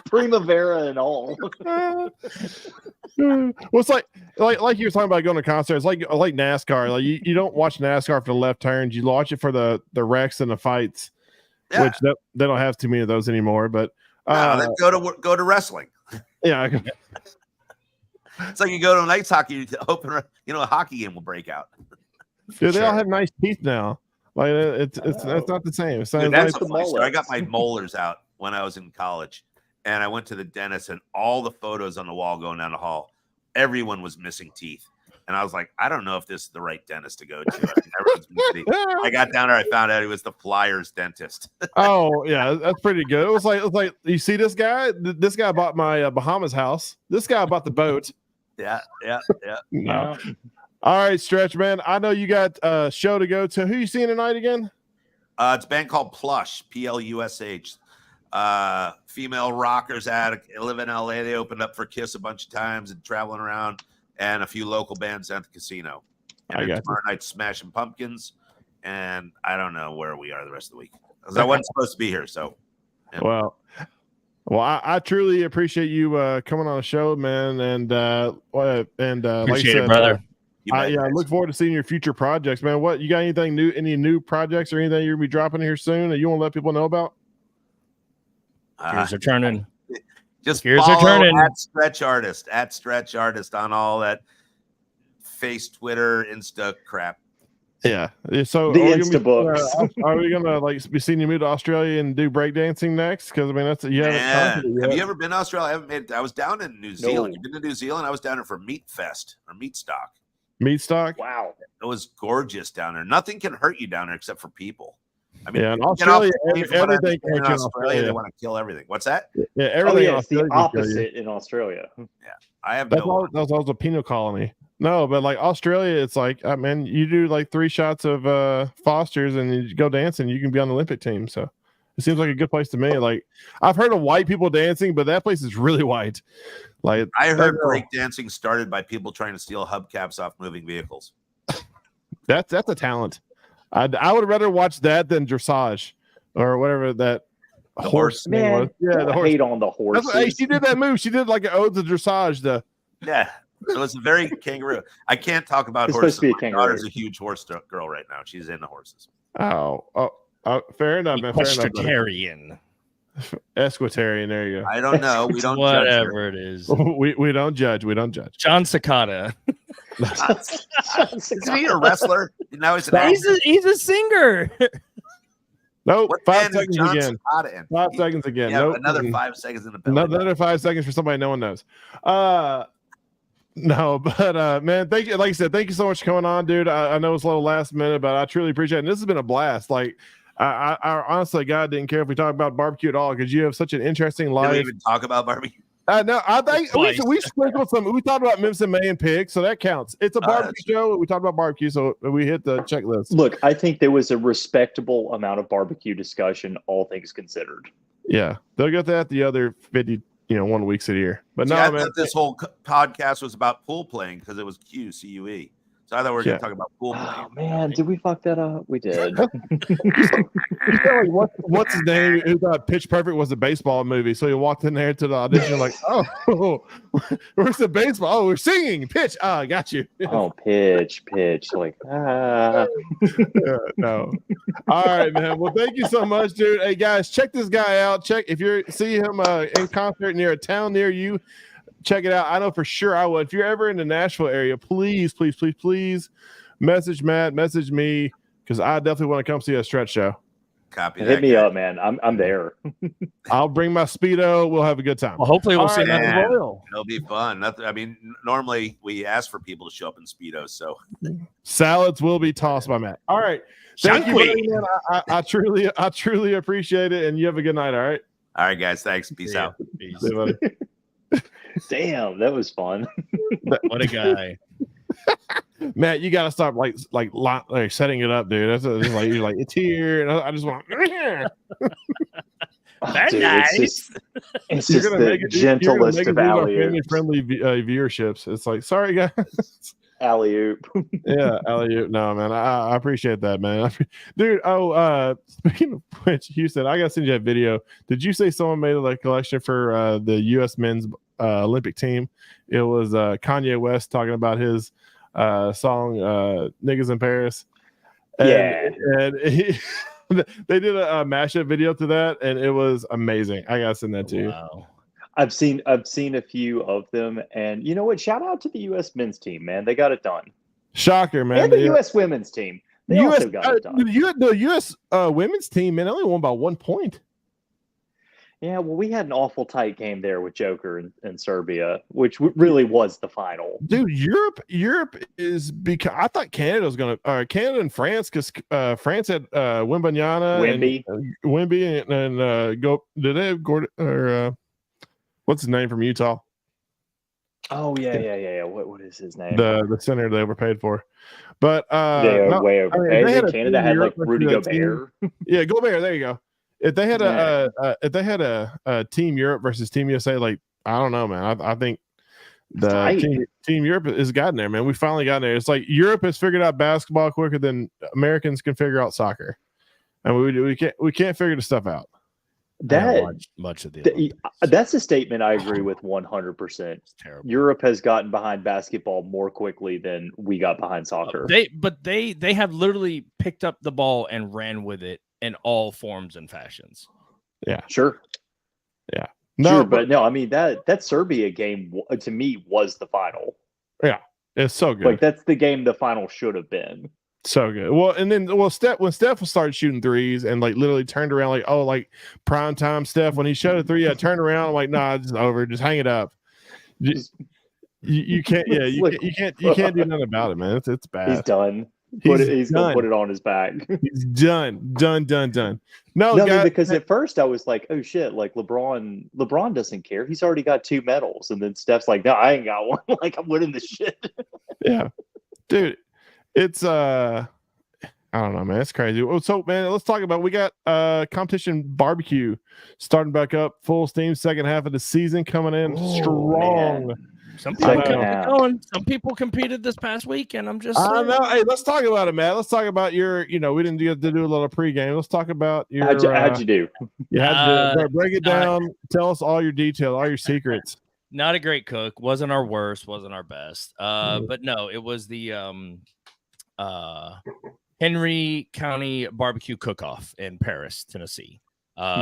Speaker 3: Primavera and all.
Speaker 1: Well, it's like you were talking about going to concerts, like NASCAR. Like you don't watch NASCAR for the left turns. You watch it for the wrecks and the fights, which they don't have too many of those anymore. But
Speaker 4: then go to wrestling.
Speaker 1: Yeah.
Speaker 4: It's like you go to an ice hockey, hoping a hockey game will break out.
Speaker 1: Dude, they all have nice teeth now. Like it's not the same.
Speaker 4: Dude, that's a funny story. I got my molars out when I was in college, and I went to the dentist, and all the photos on the wall going down the hall, everyone was missing teeth. And I was like, I don't know if this is the right dentist to go to. I got down there, I found out he was the Flyers dentist.
Speaker 1: Oh yeah, that's pretty good. It was like you see this guy. This guy bought my Bahamas house. This guy bought the boat.
Speaker 4: Yeah.
Speaker 1: No. All right, Stretch, man. I know you got a show to go to. Who you seeing tonight again?
Speaker 4: It's a band called Plush, Plush. Female rockers live in LA. They opened up for Kiss a bunch of times and traveling around, and a few local bands at the casino. And tomorrow night, Smashing Pumpkins, and I don't know where we are the rest of the week because I wasn't supposed to be here. So,
Speaker 1: yeah. Well, I truly appreciate you coming on the show, man, and
Speaker 2: appreciate
Speaker 1: like I said,
Speaker 2: it, brother.
Speaker 1: I look forward to seeing your future projects, man. What you got? Anything new? Any new projects or anything you're gonna be dropping here soon that you want to let people know about?
Speaker 2: Gears are turning.
Speaker 4: Just
Speaker 2: Gears
Speaker 4: follow
Speaker 2: are turning.
Speaker 4: at Stretch Artist on all that face, Twitter, Insta crap.
Speaker 1: Yeah. So
Speaker 3: the Insta books.
Speaker 1: Are we gonna be seeing you move to Australia and do breakdancing next? Because that's you haven't.
Speaker 4: Have you ever been to Australia? I was down in New Zealand. You've been to New Zealand? I was down there for Meat Fest or Meat Stock.
Speaker 1: Meat Stock.
Speaker 3: Wow,
Speaker 4: it was gorgeous down there. Nothing can hurt you down there except for people. I mean,
Speaker 1: Yeah, in
Speaker 4: get off
Speaker 1: Australia,
Speaker 4: the plane from what I
Speaker 1: everything
Speaker 4: understand in
Speaker 1: can't you in
Speaker 4: Australia, they
Speaker 1: Australia.
Speaker 4: want to kill everything. What's that?
Speaker 1: Yeah,
Speaker 3: Oh
Speaker 1: everything.
Speaker 3: yeah,
Speaker 1: in
Speaker 3: it's the
Speaker 1: Australia can kill you.
Speaker 3: opposite in Australia.
Speaker 4: I have
Speaker 1: That's
Speaker 4: no.
Speaker 1: all. That's also a penal colony. No, but like Australia, it's like, man, you do like 3 shots of Foster's and you go dancing, you can be on the Olympic team. So it seems like a good place to me. Like I've heard of white people dancing, but that place is really white. Like
Speaker 4: I heard
Speaker 1: that-
Speaker 4: breakdancing started by people trying to steal hubcaps off moving vehicles.
Speaker 1: that's a talent. I would rather watch that than dressage or whatever that
Speaker 4: The
Speaker 1: horse thing
Speaker 3: Man,
Speaker 1: was. Yeah, the
Speaker 3: don't
Speaker 1: horse.
Speaker 3: hate on the
Speaker 1: That's
Speaker 3: horses.
Speaker 1: what, hey, she did that move. She did like an ode to dressage.
Speaker 4: Yeah, it was a very kangaroo. I can't talk about
Speaker 3: It's
Speaker 4: horses.
Speaker 3: supposed to be a
Speaker 4: My
Speaker 3: kangaroo.
Speaker 4: daughter's a huge horse girl right now. She's into horses.
Speaker 1: Oh, fair enough, man. Fair enough. buddy.
Speaker 2: Equestrian.
Speaker 1: Esquitarian. There you
Speaker 4: I don't know. We don't judge her.
Speaker 2: Whatever it is.
Speaker 1: go. We don't judge. We don't judge.
Speaker 2: John Cicada.
Speaker 4: Is he a wrestler? Now he's an actor.
Speaker 2: He's a singer.
Speaker 1: Nope.
Speaker 4: What
Speaker 1: 5
Speaker 4: band is
Speaker 1: seconds
Speaker 4: John
Speaker 1: again.
Speaker 4: Cicada in?
Speaker 1: 5 seconds again.
Speaker 4: Yeah,
Speaker 1: Nope.
Speaker 4: another 5 seconds in the belly.
Speaker 1: Another 5 seconds for somebody no one knows. No, but man, thank you. Like I said, thank you so much for coming on, dude. I know it's a little last minute, but I truly appreciate it. And this has been a blast. Like, I honestly, God, didn't care if we talk about barbecue at all because you have such an interesting
Speaker 4: Did
Speaker 1: life.
Speaker 4: we even talk about barbecue?
Speaker 1: No, I think
Speaker 2: Twice.
Speaker 1: we sprinkled some. We talked about Memphis and May and Pig, so that counts. It's a barbecue show. We talked about barbecue, so we hit the checklist.
Speaker 3: Look, I think there was a respectable amount of barbecue discussion, all things considered.
Speaker 1: Yeah, they'll get that the other 50, 1 weeks a year. But
Speaker 4: See,
Speaker 1: no,
Speaker 4: I
Speaker 1: man.
Speaker 4: thought this whole podcast was about pool playing because it was CUE. So I thought we were going
Speaker 1: Yeah.
Speaker 4: to talk about pool playing.
Speaker 3: Oh man, did we fuck that up? We did.
Speaker 1: You feel like what's his name? Who thought Pitch Perfect was a baseball movie? So he walked in there to the audition, like, oh, where's the baseball? Oh, we're singing. Pitch. Ah, got you.
Speaker 3: Oh, pitch. Like,
Speaker 1: No. All right, man. Well, thank you so much, dude. Hey, guys, check this guy out. Check if you see him in concert near a town near you. Check it out. I know for sure I would. If you're ever in the Nashville area, please message Matt, message me, because I definitely want to come see a Stretch show.
Speaker 4: Copy that.
Speaker 3: hit me
Speaker 4: guy.
Speaker 3: up, man. I'm there.
Speaker 1: I'll bring my Speedo. We'll have a good time.
Speaker 2: Well, hopefully we'll
Speaker 1: All
Speaker 2: see
Speaker 1: right,
Speaker 2: him at
Speaker 4: man.
Speaker 2: the Royal.
Speaker 4: It'll be fun. I mean, normally we ask for people to show up in Speedos. So
Speaker 1: Salads will be tossed by Matt. All right. Thank you, buddy,
Speaker 2: Shankly.
Speaker 1: man. I truly appreciate it. And you have a good night. All right.
Speaker 4: all right, guys. Thanks. Peace out.
Speaker 2: Peace.
Speaker 1: See you, buddy.
Speaker 3: Damn, that was fun.
Speaker 2: What a guy.
Speaker 1: Matt, you gotta stop like setting it up, dude. That's just like you're like it's here, and I just want.
Speaker 2: Very
Speaker 3: Dude,
Speaker 2: nice.
Speaker 3: It's just the gentlest of alley-oops.
Speaker 1: Friendly viewerships. It's like, sorry guys.
Speaker 3: Alley-oop.
Speaker 1: Yeah, alley-oop. No, man, I appreciate that, man. Dude, speaking of which, Houston, I gotta send you that video. Did you say someone made a collection for the U.S. men's Olympic team? It was Kanye West talking about his song "Niggas in Paris." And they did a mashup video to that, and it was amazing. I gotta send that to you.
Speaker 2: Wow.
Speaker 3: I've seen a few of them, and you know what? Shout out to the U.S. men's team, man. They got it done.
Speaker 1: Shocker, man.
Speaker 3: And the U.S. women's team. They also got it done.
Speaker 1: The U.S. Women's team, man, only won by 1 point.
Speaker 3: Yeah, well, we had an awful tight game there with Joker and Serbia, which really was the final.
Speaker 1: Dude, Europe is because I thought Canada was gonna Canada and France, because France had Wembanyama, Wemby, and go. Did they have Gordon or what's his name from Utah?
Speaker 3: Oh yeah. What is his name?
Speaker 1: The center they were paid for, but
Speaker 3: They are way overpaid.
Speaker 1: they had a
Speaker 3: Canada
Speaker 1: team
Speaker 3: had
Speaker 1: Europe
Speaker 3: like Rudy
Speaker 1: versus that team.
Speaker 3: Gobert.
Speaker 1: Yeah, Gobert. There you go. If they had a Team Europe versus Team USA, like I don't know, man. I think the team Europe has gotten there, man. We finally got there. It's like Europe has figured out basketball quicker than Americans can figure out soccer, and we can't figure the stuff out.
Speaker 2: Much of the
Speaker 3: That's a statement I agree with 100%.
Speaker 2: It's terrible.
Speaker 3: Europe has gotten behind basketball more quickly than we got behind soccer.
Speaker 2: They have literally picked up the ball and ran with it in all forms and fashions.
Speaker 1: Yeah,
Speaker 3: sure.
Speaker 1: Yeah,
Speaker 3: No, but no, I mean that Serbia game to me was the final.
Speaker 1: Yeah, it's so good.
Speaker 3: Like that's the game the final should have been.
Speaker 1: So good. Well, and then when Steph started shooting threes and like literally turned around like prime time Steph, when he shot a three, I turned around, I'm like, nah, it's over. Just hang it up. You can't. Yeah, you can't do nothing about it, man. It's bad.
Speaker 3: He's done. He's gonna put it on his back.
Speaker 1: He's done. No,
Speaker 3: No,
Speaker 1: guys,
Speaker 3: because at first I was like, "Oh shit!" Like LeBron doesn't care. He's already got 2 medals, and then Steph's like, "No, I ain't got one. Like I'm winning this shit."
Speaker 1: yeah, dude, it's I don't know, man. It's crazy. So, man, let's talk about. We got competition barbecue starting back up, full steam. Second half of the season coming in strong.
Speaker 3: Man.
Speaker 2: Some people
Speaker 3: Second
Speaker 2: kept
Speaker 3: half.
Speaker 2: it going. Some people competed this past week, and I'm just
Speaker 1: I know. Hey, let's talk about it, Matt. Let's talk about your. We didn't get to do a little pregame. Let's talk about your.
Speaker 3: How'd you do?
Speaker 1: You had to break it down. Tell us all your details, all your secrets.
Speaker 2: not a great cook. Wasn't our worst. Wasn't our best. But no, it was the Henry County Barbecue Cook-Off in Paris, Tennessee.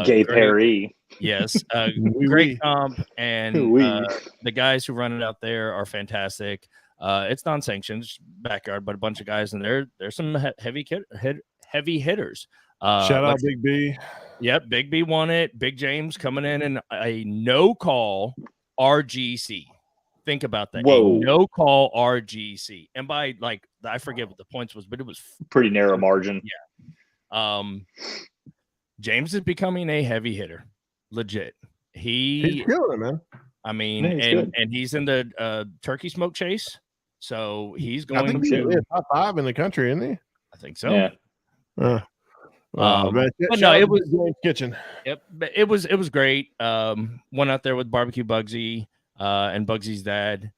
Speaker 3: Gay
Speaker 2: great-
Speaker 3: Perry.
Speaker 2: Yes,
Speaker 1: Oui,
Speaker 2: great
Speaker 1: oui.
Speaker 2: comp, and
Speaker 3: Oui.
Speaker 2: the guys who run it out there are fantastic. It's non-sanctioned, it's backyard, but a bunch of guys in there. There's some heavy hitters.
Speaker 1: Shout out Big B.
Speaker 2: Yep, Big B won it. Big James coming in and a no call RGC. Think about that.
Speaker 3: Whoa.
Speaker 2: A no call RGC. And by I forget what the points was, but it was
Speaker 3: Pretty narrow margin.
Speaker 2: James is becoming a heavy hitter. Legit.
Speaker 1: He's killing it, man.
Speaker 2: I mean,
Speaker 3: Yeah, he's good.
Speaker 2: and he's in the turkey smoke chase. So he's
Speaker 1: I
Speaker 2: going
Speaker 1: think he's
Speaker 2: to
Speaker 1: top 5 in the country, isn't he?
Speaker 2: I think so.
Speaker 3: Yeah.
Speaker 1: Man,
Speaker 2: but
Speaker 1: shout
Speaker 2: no,
Speaker 1: out
Speaker 2: it
Speaker 1: to
Speaker 2: was-
Speaker 1: James Kitchen.
Speaker 2: Yep, but it was great. Went out there with Barbecue Bugsy and Bugsy's dad.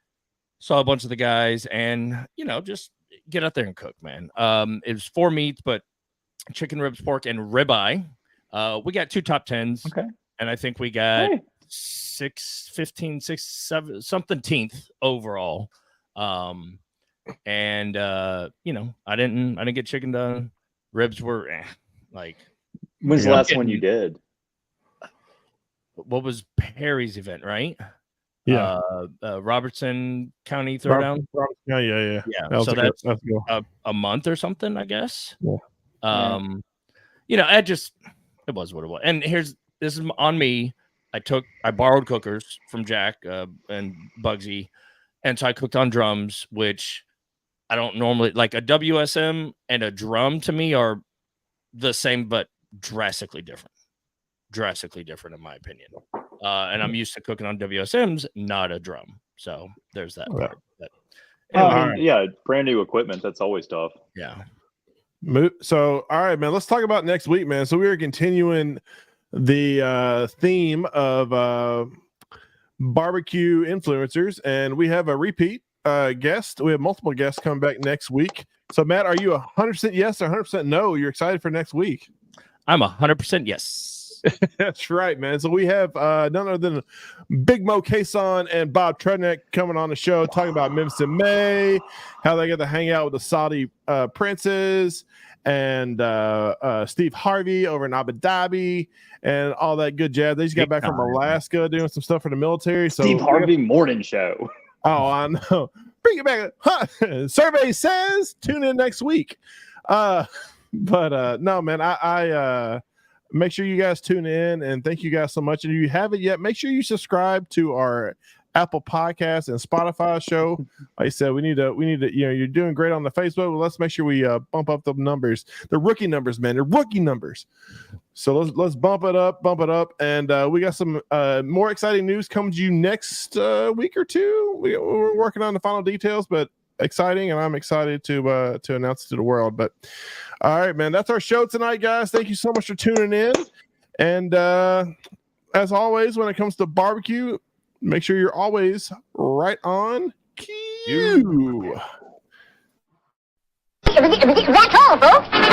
Speaker 2: Saw a bunch of the guys, and just get out there and cook, man. It was 4 meats, but chicken, ribs, pork, and ribeye. We got 2 top 10s.
Speaker 3: Okay.
Speaker 2: And I think we got
Speaker 3: Hey.
Speaker 2: 6, 15, 6, 7, something 10th overall. And I didn't get chicken done. Ribs were
Speaker 3: When's the
Speaker 1: Yeah.
Speaker 3: last one you did?
Speaker 2: what was Perry's event, right?
Speaker 1: Yeah.
Speaker 2: Robertson County Throwdown.
Speaker 1: Yeah.
Speaker 2: Yeah.
Speaker 1: That was
Speaker 2: So
Speaker 1: a good-
Speaker 2: that's
Speaker 1: good.
Speaker 2: a month or something, I guess.
Speaker 1: Yeah.
Speaker 2: It was what it was. And this is on me. I borrowed cookers from Jack and Bugsy, and so I cooked on drums, which I don't normally like. A WSM and a drum to me are the same, but drastically different in my opinion. And I'm used to cooking on WSMs, not a drum. So there's that
Speaker 1: Yeah.
Speaker 2: part. But
Speaker 3: Yeah, brand new equipment. That's always tough.
Speaker 2: yeah.
Speaker 1: So, all right, man, let's talk about next week, man. So we are continuing the theme of barbecue influencers, and we have a repeat guest. We have multiple guests coming back next week. So, Matt, are you 100% yes or 100% no? You're excited for next week?
Speaker 2: I'm 100% yes.
Speaker 1: That's right, man. So we have none other than Big Mo Kason and Bob Trednick coming on the show, talking about Memphis in May, how they get to hang out with the Saudi princes, and Steve Harvey over in Abu Dhabi, and all that good jazz. They just got back from Alaska doing some stuff for the military. So
Speaker 3: Steve Harvey morning show.
Speaker 1: Oh, I know. Bring it back. Huh. Survey says tune in next week. But no, man, I make sure you guys tune in, and thank you guys so much. And if you haven't yet, make sure you subscribe to our Apple Podcast and Spotify show. Like I said, we need to, you're doing great on the Facebook, but let's make sure we bump up the numbers. The rookie numbers, man. They're rookie numbers. So let's bump it up. And we got some more exciting news coming to you next week or two. We're working on the final details, but exciting, and I'm excited to announce it to the world. But all right, man, that's our show tonight, guys. Thank you so much for tuning in. And as always, when it comes to barbecue, make sure you're always right on cue.
Speaker 5: That's all, folks.